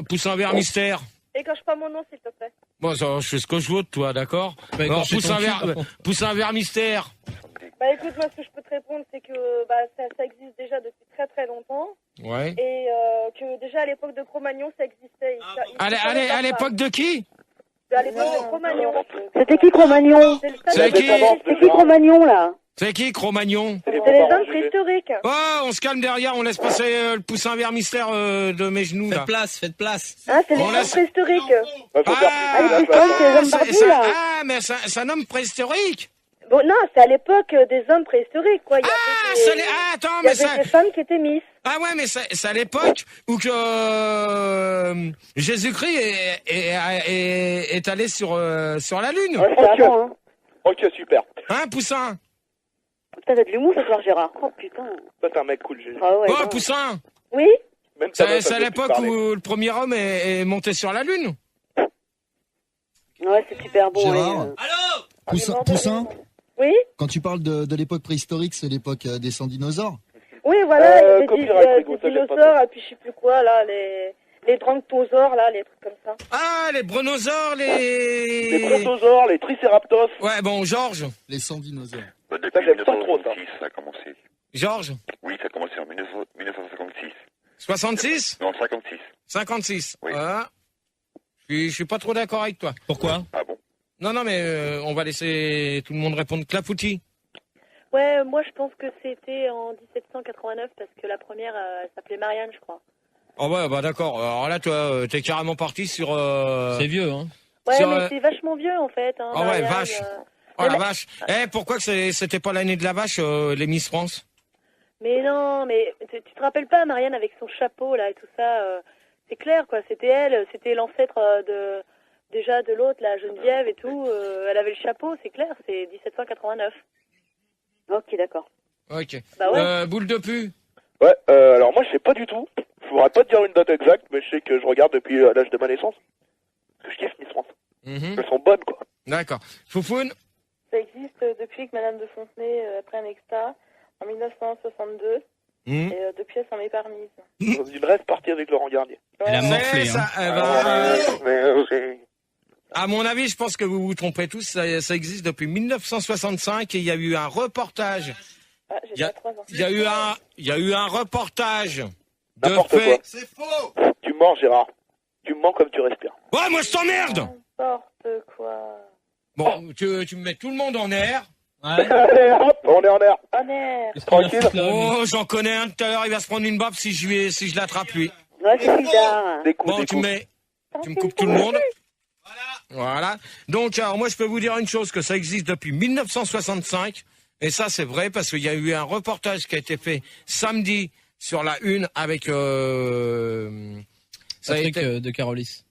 poussin vert mystère. Écorche pas mon nom, s'il te plaît. Bon, ça, je fais ce que je veux, toi, d'accord? Alors, poussin vert mystère. Bah écoute, moi ce que je peux te répondre, c'est que ça existe déjà depuis très très longtemps. Ouais. Et que déjà à l'époque de Cro-Magnon, ça existait. À l'époque de qui? À l'époque de Cro-Magnon. C'était qui Cro-Magnon? C'est qui? C'est qui Cro-Magnon, là? C'est qui Cro-Magnon? C'était les hommes préhistoriques. Oh, on se calme derrière, on laisse passer le poussin vert mystère de mes genoux, là. Faites place. Ah, c'est les hommes préhistoriques. Ah, mais c'est un homme préhistorique. Bon, non, c'est à l'époque des hommes préhistoriques, quoi. Il y avait des femmes qui étaient Miss. Ah ouais, mais c'est à l'époque où que Jésus-Christ est allé sur la Lune. Ok, super. Hein, Poussin? Putain, t'as de l'humour ce soir, Gérard. Oh, putain. Toi, t'es un mec cool, Jésus. Ah ouais, oh, Poussin? Oui? C'est à l'époque où le premier homme est monté sur la Lune. Ouais, c'est super bon. Gérard? Allô? Poussin? Oui? Quand tu parles de l'époque préhistorique, c'est l'époque des dinosaures? Oui, voilà, des dinosaures, et puis je sais plus quoi, là, les dranctosaures, là, les trucs comme ça. Ah, les brontosaures, les brontosaures, les triceratops. Ouais, bon, Georges. Les 100 dinosaures. Depuis 1966, ça a commencé. Georges? Oui, ça a commencé en 1956. 66? Non, 56. 56. Oui. Voilà. Je suis pas trop d'accord avec toi. Pourquoi? Ah bon? Non, mais on va laisser tout le monde répondre. Clafoutis? Ouais, moi je pense que c'était en 1789 parce que la première elle s'appelait Marianne, je crois. Oh ouais, bah d'accord. Alors là, toi, t'es carrément parti sur... C'est vieux, hein. Ouais, sur, mais c'est vachement vieux en fait. Hein, Ah ouais, Marianne, vache. Oh la vache. Pourquoi que c'était pas l'année de la vache, les Miss France? Mais non, mais tu te rappelles pas Marianne avec son chapeau là et tout ça c'est clair quoi, c'était elle, c'était l'ancêtre de l'autre, la Geneviève et tout. Elle avait le chapeau, c'est clair, c'est 1789. Ok, d'accord. Ok. Bah ouais. Boule de pu. Ouais, alors moi je sais pas du tout. Je pourrais pas te dire une date exacte, mais je sais que je regarde depuis l'âge de ma naissance. Parce que je kiffe Miss France. Elles sont bonnes quoi. D'accord. Foufoune. Ça existe depuis que Madame de Fontenay a pris un extra en 1962. Et depuis, elle s'en est permise. Dans une rêve partie avec Laurent Garnier. Elle a morflé, Ça, hein. À mon avis, je pense que vous vous trompez tous. Ça existe depuis 1965 et il y a eu un reportage. Il y a eu un reportage de N'importe fait. quoi. C'est faux. Tu mens, Gérard. Tu mens comme tu respires. Ouais, moi je t'emmerde. N'importe quoi. Bon, tu me mets tout le monde en air. Allez, hop, on est en air. En air. Tranquille. Oh, j'en connais un tout à l'heure, il va se prendre une baffe si je l'attrape lui. Ouais, c'est bizarre. Bon, tu me coupes tout le monde. Voilà. Donc, alors moi, je peux vous dire une chose, que ça existe depuis 1965. Et ça, c'est vrai, parce qu'il y a eu un reportage qui a été fait samedi sur la une avec... Patrick de Carolis.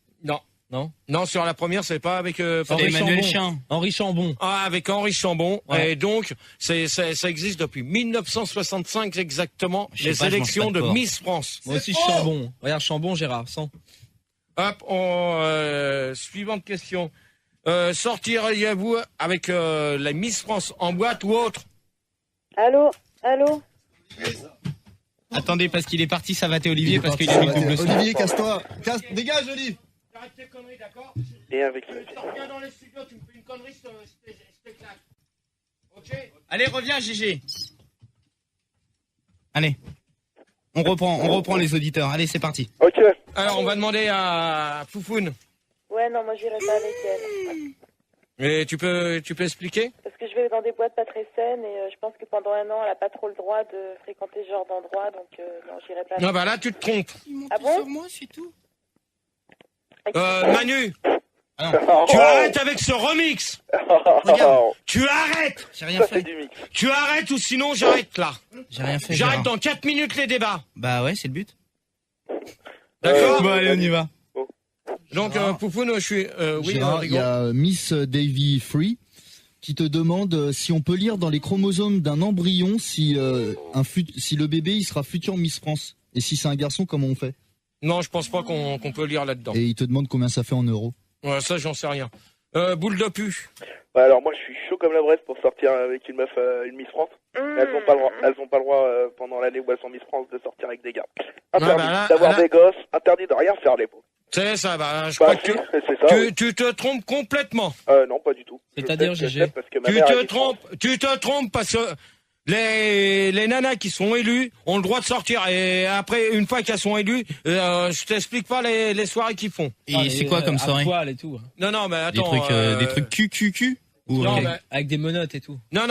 Non, sur la première, c'est pas avec Emmanuel Chien. Henri Chambon. Ah, avec Henri Chambon. Ouais. Et donc, ça existe depuis 1965 exactement, Je sais les pas, je mange élections pas de de porc. Miss France. Moi aussi, Chambon. Regarde, Chambon, Gérard, 100. Hop, suivante question. Sortiriez-vous avec la Miss France en boîte ou autre? Allô. Attendez, parce qu'il est parti, ça va Olivier, parce qu'il a mis le double son. Olivier, casse-toi. Dégage, Olivier. Arrête tes conneries, d'accord? Et avec Tu reviens dans les studios, tu me fais une connerie, je t'éclate. Ok? Allez, reviens, GG. Allez. On reprend les auditeurs. Allez, c'est parti. Ok. Alors, on va demander à Foufoune. Ouais, non, moi j'irai pas avec elle. Et tu peux expliquer? Parce que je vais dans des boîtes pas très saines et je pense que pendant un an, elle a pas trop le droit de fréquenter ce genre d'endroit, donc non, j'irai pas avec Non, bah là, tu te trompes. Ah bon? Moi, c'est tout. Manu, tu arrêtes avec ce remix. Regarde, tu arrêtes. J'ai rien fait. Tu arrêtes ou sinon j'arrête là. J'ai rien fait. J'arrête Gérard. dans 4 minutes les débats. Bah ouais, c'est le but. D'accord? Bon, allez, on y va. Donc, Foufoune, je suis... oui, Gérard, il y a Miss Davy Free qui te demande si on peut lire dans les chromosomes d'un embryon si le bébé il sera futur Miss France. Et si c'est un garçon, comment on fait? Non, je pense pas qu'on peut lire là-dedans. Et il te demande combien ça fait en euros. Ouais, ça, j'en sais rien. Boule de pu. Ouais, alors moi je suis chaud comme la braise pour sortir avec une meuf, une Miss France. Elles ont pas le droit pendant l'année où elles sont Miss France de sortir avec des gars. Interdit d'avoir des gosses, interdit de rien faire les pauvres. C'est ça, je crois que tu te trompes complètement. Non, pas du tout. C'est-à-dire, GG. Tu te trompes parce que les nanas qui sont élues ont le droit de sortir et après, une fois qu'elles sont élues, je t'explique pas les soirées qu'ils font. Et c'est quoi comme soirée? À poil et tout. Non, mais attends. Des trucs QQQ? Non, avec des menottes et tout. Non,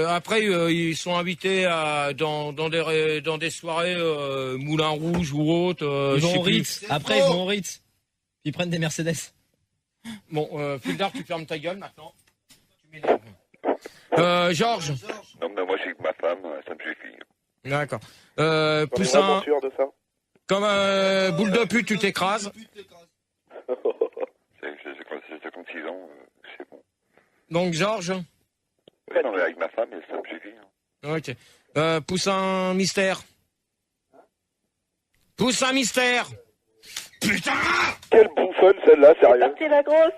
après, ils sont invités dans des soirées Moulin Rouge ou autres. Ils vont au Ritz. Après, ils vont au Ritz. Ils prennent des Mercedes. Bon, Fildar, tu fermes ta gueule maintenant. Tu m'énerves. Georges. Non, mais moi, je sais que ma femme, ça me suffit. D'accord. On est Poussin. vraiment sûr de ça. Comme boule de pute, tu t'écrases. J'ai 56 ans, c'est bon. Donc, Georges. Ouais, non, mais avec ma femme, ça me suffit. Ok. Poussin mystère. Poussin mystère. Putain! Quelle bouffonne celle-là, sérieux. C'est parti la grosse.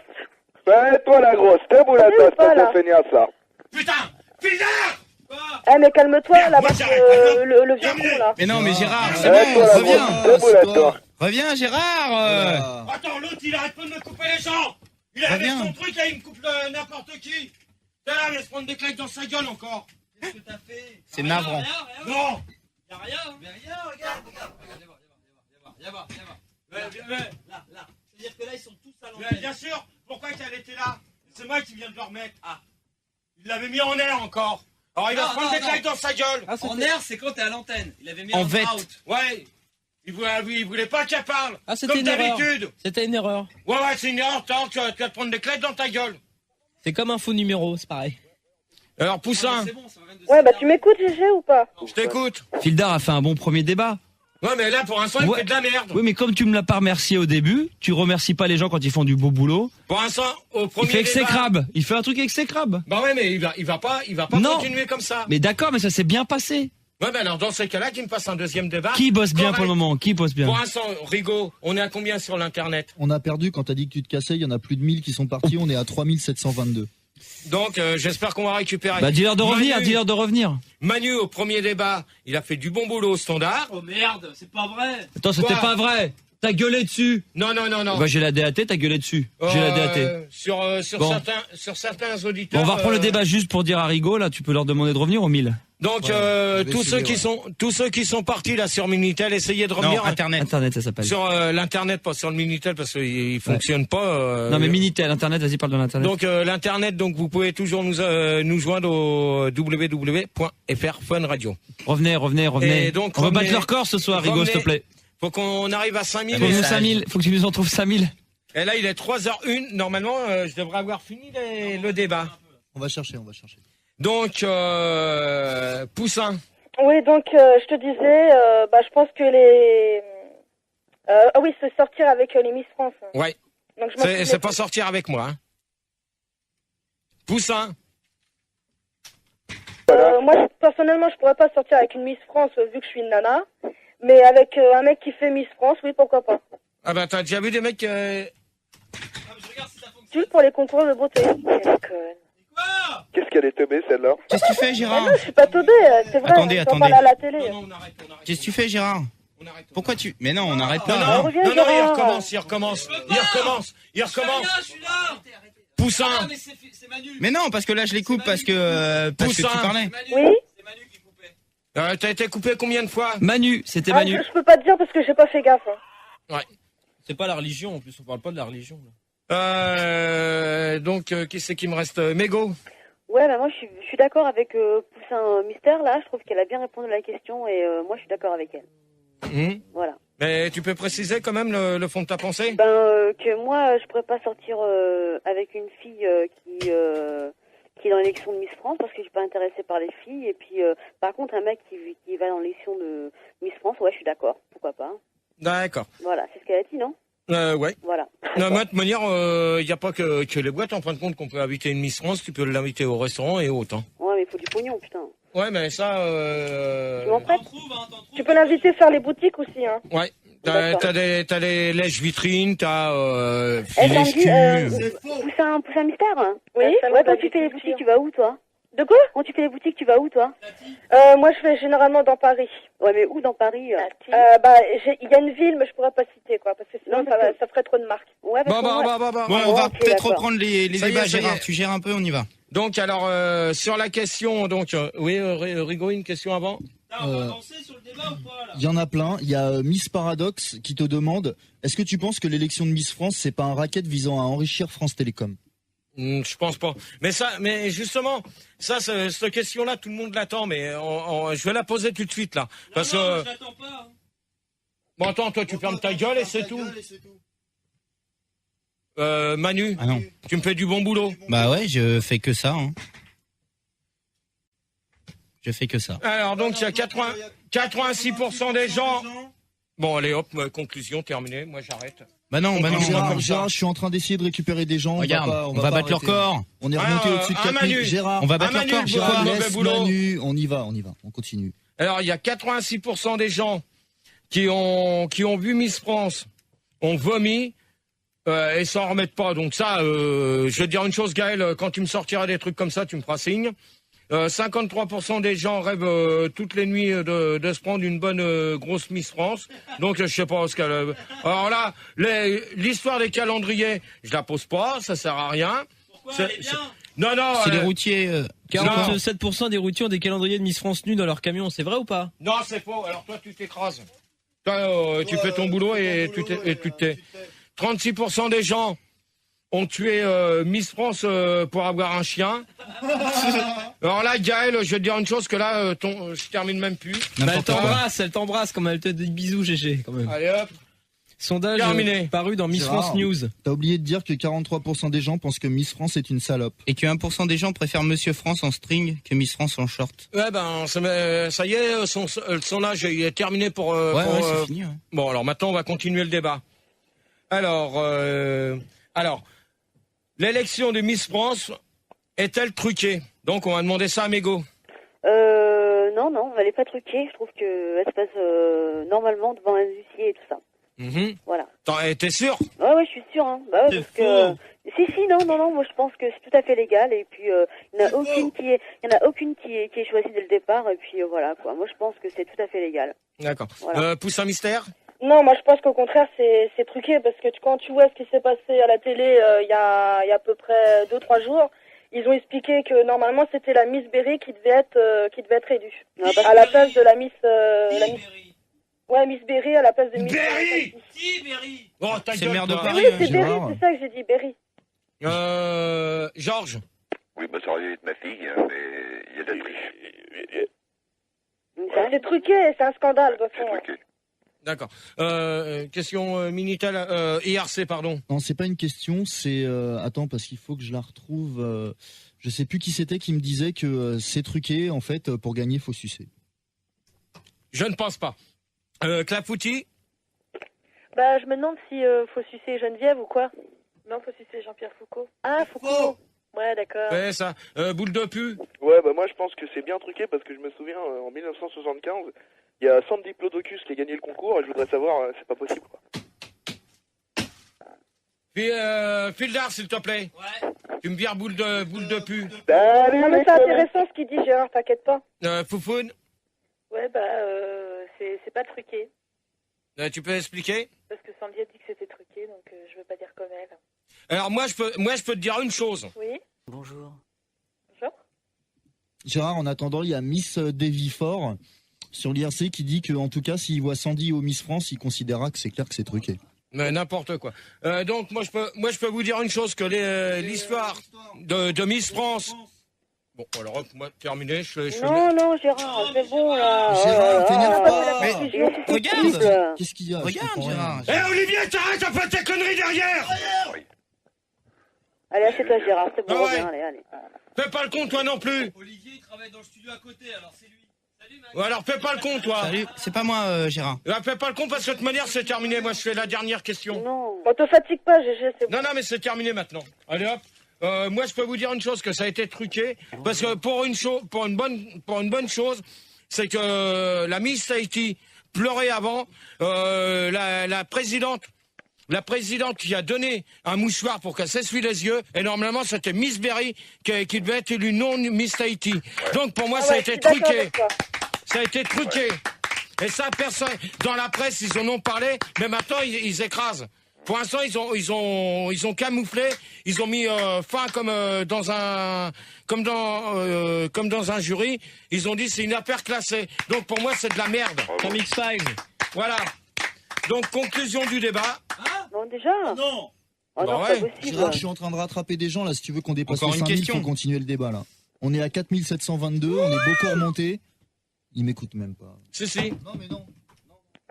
Ouais, toi la grosse, t'es boule à toi, c'est pas feignasse ça. Putain! Fildar! Eh mais calme-toi là-bas, le vieux con là. Mais non, mais Gérard, c'est Ouais, bon, toi, la reviens. grosse, t'es boule à toi. Reviens, Gérard. Attends, l'autre, il arrête pas de me couper les gens! Il a avec son truc là, il me coupe n'importe qui! Là, il va se prendre des claques dans sa gueule encore! Qu'est-ce que t'as fait? C'est navrant. Non! Y'a rien, mais rien, regarde. Viens voir. Là. C'est-à-dire que là, ils sont tous à l'antenne. Bien sûr! Pourquoi qu'elle était là? C'est moi qui viens de le remettre. Ah! Il l'avait mis en air encore! Alors il va se prendre des claques dans sa gueule! En air, c'est quand t'es à l'antenne. Il avait mis En en vête. out. Ouais! Il voulait pas qu'elle parle. Ah, c'était comme une erreur. d'habitude. C'était une erreur. Ouais, c'est une erreur. Tu vas te prendre des clés dans ta gueule. C'est comme un faux numéro, c'est pareil. Alors, Poussin. Ouais, bah tu m'écoutes, GG, ou pas? Je t'écoute. Fildar a fait un bon premier débat. Ouais, mais là, pour l'instant, il fait de la merde. Oui, mais comme tu me l'as pas remercié au début, tu remercies pas les gens quand ils font du beau boulot. Pour l'instant, au premier Il fait avec ses débat- crabes. Il fait un truc avec ses crabes. Bah ouais, mais il va pas Non. continuer comme ça. Mais d'accord, mais ça s'est bien passé. Ouais, mais alors, dans ces cas-là, qu'il me fasse un deuxième débat. Qui bosse bien correct. pour le moment? Qui bosse bien? Pour l'instant, Rigaud, on est à combien sur l'Internet? On a perdu quand t'as dit que tu te cassais, il y en a plus de 1000 qui sont partis, on est à 3722. Donc, j'espère qu'on va récupérer. Bah, dis-leur de revenir, dis-leur de revenir. Manu, au premier débat, il a fait du bon boulot au standard. Oh merde, c'est pas vrai. Attends, c'était Quoi pas vrai. T'as gueulé dessus. Non. Bah, j'ai la DAT, t'as gueulé dessus. J'ai la DAT. Sur Bon. certains Bon, auditeurs. on va reprendre le débat juste pour dire à Rigaud, là, tu peux leur demander de revenir au 1000. Donc, vais tous ceux qui sont partis là sur Minitel, essayez de revenir. Internet. Internet, ça s'appelle. Sur l'internet, pas sur le Minitel parce qu'il fonctionne pas. Non, mais Minitel, Internet, vas-y, parle de l'Internet. Donc l'internet, donc vous pouvez toujours nous joindre au www.frfunradio. Revenez. Et donc, on va revenez- battre leur corps ce soir, Rigaud, revenez. s'il te plaît. Faut qu'on arrive à 5000. Faut que tu nous en trouves 5000. Et là, il est 3h01. Normalement, je devrais avoir fini le débat. On va chercher. Donc, Poussin. Oui, donc je te disais, je pense que les... ah oui, c'est sortir avec les Miss France. Ouais. Donc, je m'en C'est souvenais pas plus. sortir avec moi. Hein. Poussin. Moi, personnellement, je pourrais pas sortir avec une Miss France vu que je suis une nana. Mais avec un mec qui fait Miss France, oui, pourquoi pas. Ah bah t'as déjà vu des mecs... Tu pour les concours de beauté. Qu'est-ce qu'elle est teubée, celle-là? Qu'est-ce que tu fais, Gérard? Non, je suis pas teubée, c'est vrai. Attendez, j'en attendez. parle à la télé. Qu'est-ce que tu fais, Gérard? Pourquoi tu... Mais non, on n'arrête pas. Non, hein. reviens, il Gérard. recommence. Il recommence. Poussin. Ah, mais c'est Manu. Mais non, parce que là, je les coupe parce que tu Poussin. parlais. Oui. T'as été coupé combien de fois? Manu, c'était Ah, Manu. je peux pas te dire parce que j'ai pas fait gaffe. Ouais. C'est pas la religion, en plus, on parle pas de la religion. Là. Donc, qui c'est qui me reste? Mégo. Ouais, bah moi je suis d'accord avec Poussin Mystère là, je trouve qu'elle a bien répondu à la question et moi je suis d'accord avec elle. Voilà. Mais tu peux préciser quand même le fond de ta pensée? Que moi je pourrais pas sortir avec une fille qui est dans l'élection de Miss France parce que je suis pas intéressée par les filles et puis par contre un mec qui va dans l'élection de Miss France, ouais je suis d'accord, pourquoi pas. D'accord. Voilà, c'est ce qu'elle a dit, non? Ouais. Voilà. Non, mais de toute manière, il n'y a pas que les boîtes, en fin de compte, qu'on peut inviter une Miss France, tu peux l'inviter au restaurant et autant. Ouais, mais il faut du pognon, putain. Ouais, mais ça... Tu m'en prêtes? Tu peux l'inviter faire les boutiques aussi, hein. Ouais. D'accord. T'as les lèches vitrines, t'as Poussin Mystère? Oui, Ouais, quand tu fais les boutiques, tu vas où, toi? De quoi? Quand tu fais les boutiques, tu vas où, toi? Moi je fais généralement dans Paris. Ouais, mais où dans Paris? Il y a une ville, mais je pourrais pas citer, quoi, parce que sinon ça ferait trop de marques. Ouais, Bon, on va ok, peut-être d'accord. reprendre les Ça y est, débats, ça y est. Gérard. Tu gères un peu, on y va. Donc, alors, sur la question, donc... oui, Rigaud, une question avant? On va avancer sur le débat ou pas là? Il y en a plein. Il y a Miss Paradox qui te demande est-ce que tu penses que l'élection de Miss France, c'est pas un racket visant à enrichir France Télécom? Je pense pas. Mais justement, cette question-là, tout le monde l'attend, mais je vais la poser tout de suite, là. Parce que... je l'attends pas. Hein. Bon, attends, toi, tu fermes ta gueule et c'est tout. Manu, tu me fais du bon boulot. Bah ouais, je fais que ça. Hein. Je fais que ça. Alors, donc, il y a 86% des gens... Bon, allez, hop, conclusion terminée. Moi, j'arrête. Bah non. Gérard, je suis en train d'essayer de récupérer des gens. Regarde, on va pas battre leur arrêter. corps. On est remonté au-dessus de 4000. Gérard, on va battre leur corps. Gérard, mauvais laisse boulot. Manu, on y va, on continue. Alors, il y a 86% des gens qui ont vu Miss France, ont vomi et s'en remettent pas. Donc ça, je vais te dire une chose, Gaël, quand tu me sortiras des trucs comme ça, tu me feras signe. 53% des gens rêvent toutes les nuits de se prendre une bonne grosse Miss France. Donc je sais pas ce qu'elle... Alors là, l'histoire des calendriers, je la pose pas, ça sert à rien. Non. C'est les routiers. 47% des routiers ont des calendriers de Miss France nus dans leur camion, c'est vrai ou pas? Non, c'est faux. Alors toi, tu t'écrases. Toi, tu fais ton boulot et tu t'es. 36% des gens ont tué Miss France pour avoir un chien. Alors là, Gaël, je vais te dire une chose que là, je termine même plus. Bah, elle t'embrasse comme elle te dit bisous, GG, quand même. Allez hop. Sondage Terminé. paru dans Miss France News. T'as oublié de dire que 43% des gens pensent que Miss France est une salope. Et que 1% des gens préfèrent Monsieur France en string que Miss France en short. Ouais, ben, ça y est, son âge il est terminé pour... c'est fini. Ouais. Bon, alors maintenant, on va continuer le débat. Alors, l'élection de Miss France est-elle truquée? Donc, on va demander ça à Mégo. Non, elle est pas truquée. Je trouve qu'elle se passe normalement devant un huissier et tout ça. Voilà. T'es sûr? Ouais, je suis sûre. Hein. Bah ouais, parce que... Si, non, moi je pense que c'est tout à fait légal et puis il y en a aucune qui est choisie dès le départ et puis voilà quoi. Moi je pense que c'est tout à fait légal. D'accord. Voilà. Pousse un mystère? Non, moi je pense qu'au contraire c'est truqué parce que quand tu vois ce qui s'est passé à la télé il y a à peu près 2-3 jours, ils ont expliqué que normalement c'était la Miss Berry qui devait être élue à la place de la Miss Ouais, Miss Berry à la place de Miss Berry. Si, Berry. Oh, ta c'est gueule, le maire de toi. Paris. Oui, c'est Berry, c'est ça que j'ai dit, Berry. Georges. Oui, bah ça aurait dû être ma fille, hein, mais il y a de la triche. C'est truqué, c'est un scandale, de toute façon. C'est truqué. D'accord. Question Minitel, IRC, pardon. Non, c'est pas une question, c'est... attends, parce qu'il faut que je la retrouve... je sais plus qui c'était qui me disait que c'est truqué, en fait, pour gagner, faut sucer. Je ne pense pas. Clafoutis? Bah, je me demande si faut sucer Geneviève ou quoi. Non, faut sucer Jean-Pierre Foucault. Ah, Foucault. Ouais, d'accord. Ouais, ça. Boule de pu? Ouais, bah moi je pense que c'est bien truqué parce que je me souviens, en 1975, il y a Sandy Plodocus qui a gagné le concours et je voudrais savoir, c'est pas possible quoi. Puis, Fildar, s'il te plaît. Ouais. Tu me vires boule de pu. Non, mais c'est intéressant ce qu'il dit, Gérard, t'inquiète pas. Foufoune? Ouais, bah, c'est pas truqué. Tu peux expliquer? Parce que Sandy a dit que c'était truqué, donc je veux pas dire comme elle. Alors moi je peux te dire une chose. Oui. Bonjour. Bonjour. Gérard, en attendant, il y a Miss Davy Fort sur l'IRC qui dit que, en tout cas, s'il voit Sandy au Miss France, il considérera que c'est clair que c'est truqué. Mais n'importe quoi. Donc moi je peux vous dire une chose, que l'histoire de Miss France. Bon, alors moi terminé. Non, Gérard, c'est bon là. Gérard, t'énerve pas. Mais regarde. Qu'est-ce qu'il y a? Regarde, Gérard. Eh Olivier, t'arrêtes un peu tes conneries derrière. Allez, assieds-toi, Gérard, c'est bon, Ah ouais. reviens, allez. Fais pas le con, toi non plus. Olivier, il travaille dans le studio à côté, alors c'est lui. Salut, Max. Ou alors fais pas le con, toi. Salut, c'est pas moi, Gérard. Fais pas le con parce que de toute manière c'est terminé. Moi je fais la dernière question. Non. On te fatigue pas, GG, c'est bon. Non, mais c'est terminé maintenant. Allez hop. Moi, je peux vous dire une chose, que ça a été truqué, parce que pour une bonne chose, c'est que la Miss Haïti pleurait avant. La présidente qui a donné un mouchoir pour qu'elle s'essuie les yeux, et normalement c'était Miss Berry qui devait être élue non Miss Haïti. Donc pour moi, ça a été truqué. Ça a été truqué. Et ça, personne dans la presse, ils en ont parlé, mais maintenant ils écrasent. Pour l'instant, ils ont camouflé, ils ont mis fin comme dans un jury. Ils ont dit c'est une affaire classée. Donc pour moi, c'est de la merde. Comme X-Files. Voilà. Donc conclusion du débat. Bon, déjà. Non. Oh non, Bah c'est ouais. pas possible. Gérard, je suis en train de rattraper des gens, là, si tu veux qu'on dépasse Encore les une 5000, question. faut continuer le débat, là. On est à 4722, on est beaucoup remonté. Ils m'écoutent même pas. Si. Non, mais non.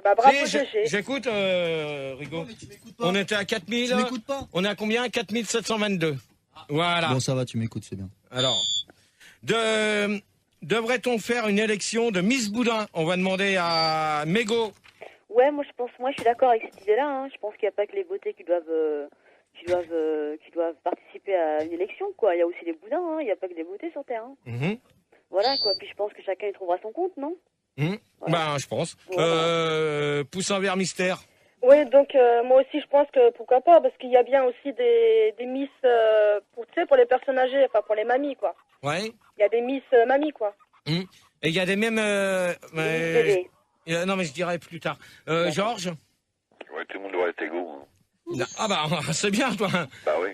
Bah bravo, Si, GG. j'écoute, Rigo. Non, mais tu m'écoutes pas. On était à 4000. Tu m'écoutes pas. On est à combien? 4722. Voilà. Bon, ça va, tu m'écoutes, c'est bien. Alors, devrait-on faire une élection de Miss Boudin? On va demander à Mégo. Ouais, moi je suis d'accord avec cette idée-là. Hein. Je pense qu'il n'y a pas que les beautés qui doivent participer à une élection, quoi. Il y a aussi les boudins, hein. Il n'y a pas que des beautés sur Terre. Hein. Voilà, quoi. Puis je pense que chacun y trouvera son compte, non? Voilà. Ben, je pense. Voilà. Pousse un vers mystère. Oui, donc moi aussi je pense que pourquoi pas, parce qu'il y a bien aussi des Miss pour les personnes âgées, enfin pour les mamies, quoi. Ouais. Il y a des Miss mamies, quoi. Et il y a des mêmes... bébés. non, mais je dirais plus tard. Georges? Ouais, tout le monde doit être égaux. Hein. Ah bah, c'est bien, toi. Bah oui.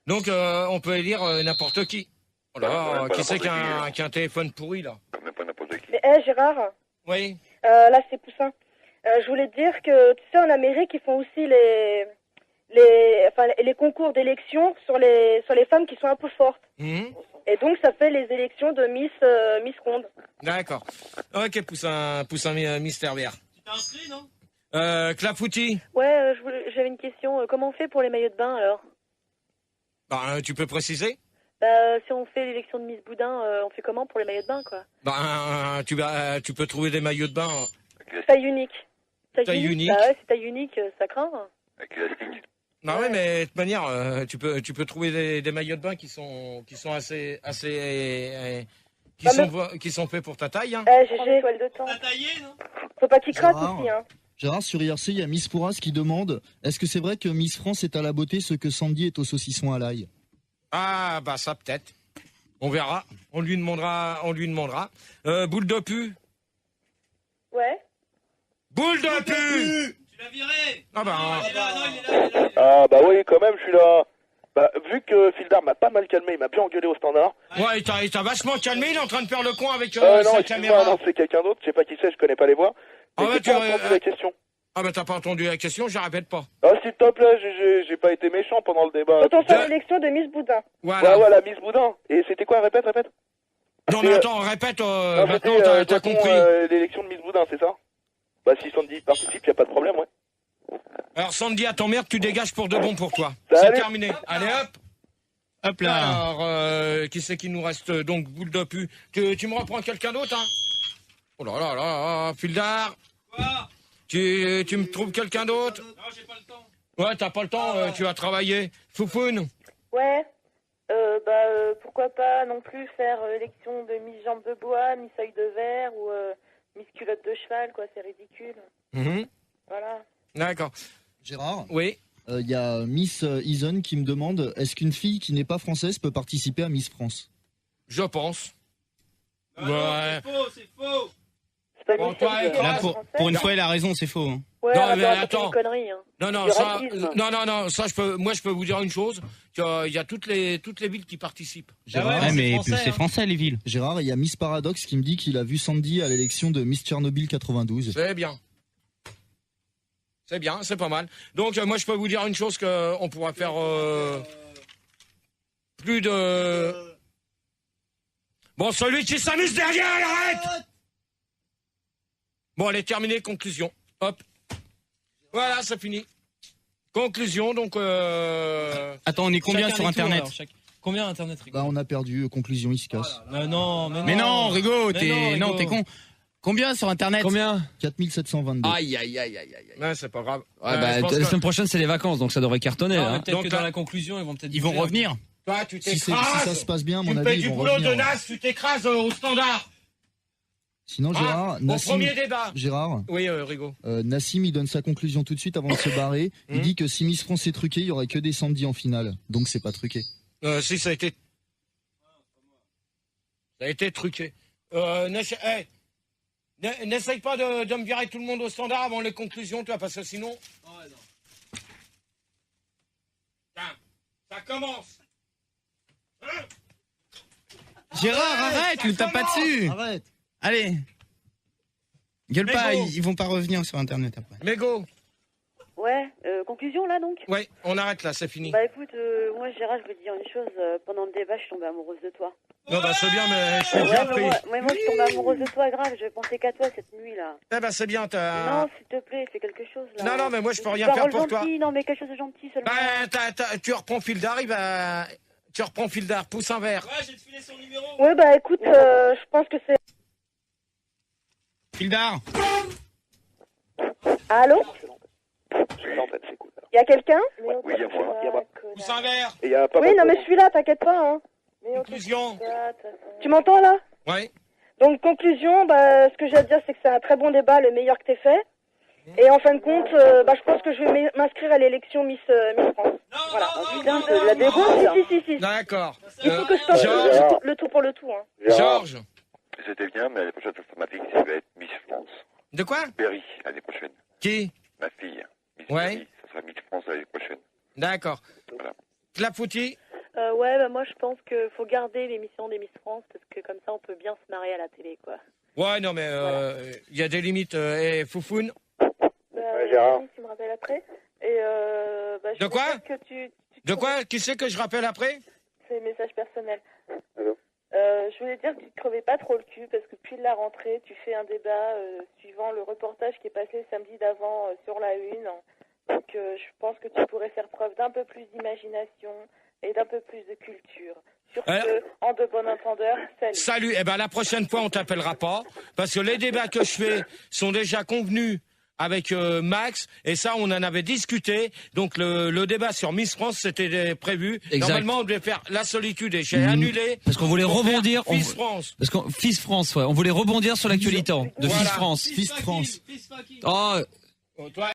Donc, on peut élire n'importe qui. Oh là, Ouais, qui c'est qui a n'importe un téléphone pourri, là? Même pas n'importe qui. Mais Gérard, Oui. là c'est Poussin. Je voulais te dire que, tu sais, en Amérique, ils font aussi les concours d'élection sur les femmes qui sont un peu fortes. Et donc ça fait les élections de Miss Ronde. D'accord. Ok, poussin mystère vert. Tu t'es inscrit, non Clafoutis. Ouais, j'avais une question. Comment on fait pour les maillots de bain alors? Bah, tu peux préciser? Bah, si on fait l'élection de Miss Boudin, on fait comment pour les maillots de bain, quoi? Bah, tu peux trouver des maillots de bain. Taille unique. Taille unique. Bah ouais, c'est taille unique, ça craint. Non, ouais, mais de toute manière, tu peux trouver des maillots de bain qui sont assez qui sont faits pour ta taille. Hein. J'ai toile de temps. T'as taillé, non? Faut pas qu'il craque aussi, hein. Gérard, sur IRC, il y a Miss Pourras qui demande est-ce que c'est vrai que Miss France est à la beauté ce que Sandy est au saucisson à l'ail? Ah, bah ça peut-être. On verra. On lui demandera. Boule de pu. Ouais. Boule de pu. Tu l'as viré. Ah bah. Il est là, non, il est là. Ah bah oui, quand même, je suis là. Bah, vu que Fildar m'a pas mal calmé, il m'a bien engueulé au standard. Ouais, il t'a vachement calmé, il est en train de faire le con avec non, sa caméra. Non, c'est quelqu'un d'autre, je sais pas qui c'est, je connais pas les voix. Ah Mais j'ai pas entendu la question. Ah bah t'as pas entendu la question, je la répète pas. Ah s'il te plaît, j'ai pas été méchant pendant le débat. Attention à l'élection de Miss Boudin. Voilà, Miss Boudin. Et c'était quoi, répète? Non mais attends, répète, maintenant t'as compris. L'élection de Miss Boudin, c'est ça? Bah si Sandy participe, y a pas de problème, ouais. Alors Sandy, à ton merde, tu dégages pour de bon pour toi. Salut. C'est terminé. Allez hop. Hop là. Alors, qui c'est qui nous reste donc boule de pu. Tu me reprends quelqu'un d'autre, hein? Oh là là là, Fildar. Quoi? Tu me trouves quelqu'un d'autre? Non, j'ai pas le temps. Ouais, t'as pas le temps, tu vas travailler. Foufoune. Ouais. Pourquoi pas non plus faire élection de Miss Jambe de Bois, Miss Œil de Verre ou Miss Culotte de Cheval, quoi, c'est ridicule. Voilà. D'accord. Gérard? Oui. Il y a Miss Ison qui me demande est-ce qu'une fille qui n'est pas française peut participer à Miss France? Je pense. Ouais. C'est faux. Bon, toi, Là, pour une fois, il a raison, c'est faux. Hein. Ouais, non, mais attends, attends. c'est une connerie, hein. Non, ça, je peux vous dire une chose. Il y a toutes les villes qui participent. Gérard, ouais, mais c'est français, les villes. Gérard, il y a Miss Paradox qui me dit qu'il a vu Sandy à l'élection de Miss Tchernobyl 92. C'est bien. C'est bien, c'est pas mal. Donc, moi, je peux vous dire une chose qu'on pourra faire plus de... Bon, celui qui s'amuse derrière, il arrête. Bon, allez, terminé, conclusion. Hop. Voilà, c'est fini. Conclusion, donc... Attends, on est combien sur Internet? Combien Internet, Rigo? Bah, on a perdu, conclusion, il se casse. Mais non, Rigo, t'es con. Combien sur Internet? Combien? 4722. Aïe. Ouais, c'est pas grave. Ouais, la semaine prochaine, c'est les vacances, donc ça devrait cartonner. Non, hein. peut-être Donc, que dans la conclusion, ils vont revenir. Toi, tu si t'écrases. ça se passe bien, à mon tu me avis, fais ils du vont boulot revenir. de naze, tu t'écrases au standard. Sinon, Gérard, Au premier débat. Gérard. Oui, Rigo. Nassim, il donne sa conclusion tout de suite avant de se barrer. Il dit que si Miss France est truquée, il y aurait que des Sandy en finale. Donc c'est pas truqué. Si, ça a été... Ça a été truqué. N'essaye pas de me virer tout le monde au standard avant les conclusions, tu vois, parce que sinon... Tiens, ça commence. Hein? Gérard, arrête, ne tape pas dessus. Arrête. Allez. Gueule Mais pas, go. ils vont pas revenir sur Internet après. Mais go. Ouais, conclusion là donc? Ouais, on arrête là, c'est fini. Bah écoute, moi Gérard, je veux te dire une chose, pendant le débat, je suis tombée amoureuse de toi. Non, bah c'est bien, mais je suis déjà pris. Moi, je suis tombée amoureuse de toi, grave, je pensais qu'à toi cette nuit là. Eh bah c'est bien, t'as... Non, s'il te plaît, fais quelque chose là. Non, mais moi je peux rien Une faire parole pour toi. gentille, non, mais quelque chose de gentil seulement. Bah, tu reprends Fildar, tu reprends Fildar, pouce un verre. Ouais, j'ai filé son numéro. Ouais, bah écoute, je pense que c'est... Fildar. Allô? Y a quelqu'un? Oui, il y a moi. Pouce un verre. Oui, non, mais je suis là, t'inquiète pas, hein. Conclusion. Tu m'entends là? Ouais. Donc, conclusion, bah, ce que j'ai à dire, c'est que c'est un très bon débat, le meilleur que t'aies fait. Et en fin de compte, je pense que je vais m'inscrire à l'élection Miss France. Voilà. Putain, de la dégoût. Si. D'accord. Il faut que je tente le tout pour le tout, hein. Georges. C'était bien, mais l'année prochaine, ça sera ma fille qui va être Miss France. De quoi? Berry, l'année prochaine. Qui? Ma fille. Miss Ouais. Berry, ça sera Miss France l'année prochaine. D'accord. Voilà. Clafoutis. Ouais, bah moi je pense qu'il faut garder l'émission des Miss France parce que comme ça on peut bien se marier à la télé, quoi. Ouais, non, mais il y a des limites. Foufoune. Gérard. Tu me rappelles après? Et De quoi que tu De quoi? Qui c'est que je rappelle après? C'est message personnel. Je voulais dire que tu te crevais pas trop le cul parce que depuis la rentrée, tu fais un débat suivant le reportage qui est passé samedi d'avant sur la une. Donc je pense que tu pourrais faire preuve d'un peu plus d'imagination et d'un peu plus de culture. Sur ce, en de bon entendeur, salut. Salut. Eh ben la prochaine fois on t'appellera pas parce que les débats que je fais sont déjà convenus avec Max et ça on en avait discuté. Donc le débat sur Miss France c'était prévu. Exact. Normalement on devait faire la solitude et j'ai annulé. Parce qu'on voulait rebondir. Fils France. Parce qu'on Fils France, ouais. On voulait rebondir sur l'actualité de Voilà. Fils France. Fils France. Oh. Toi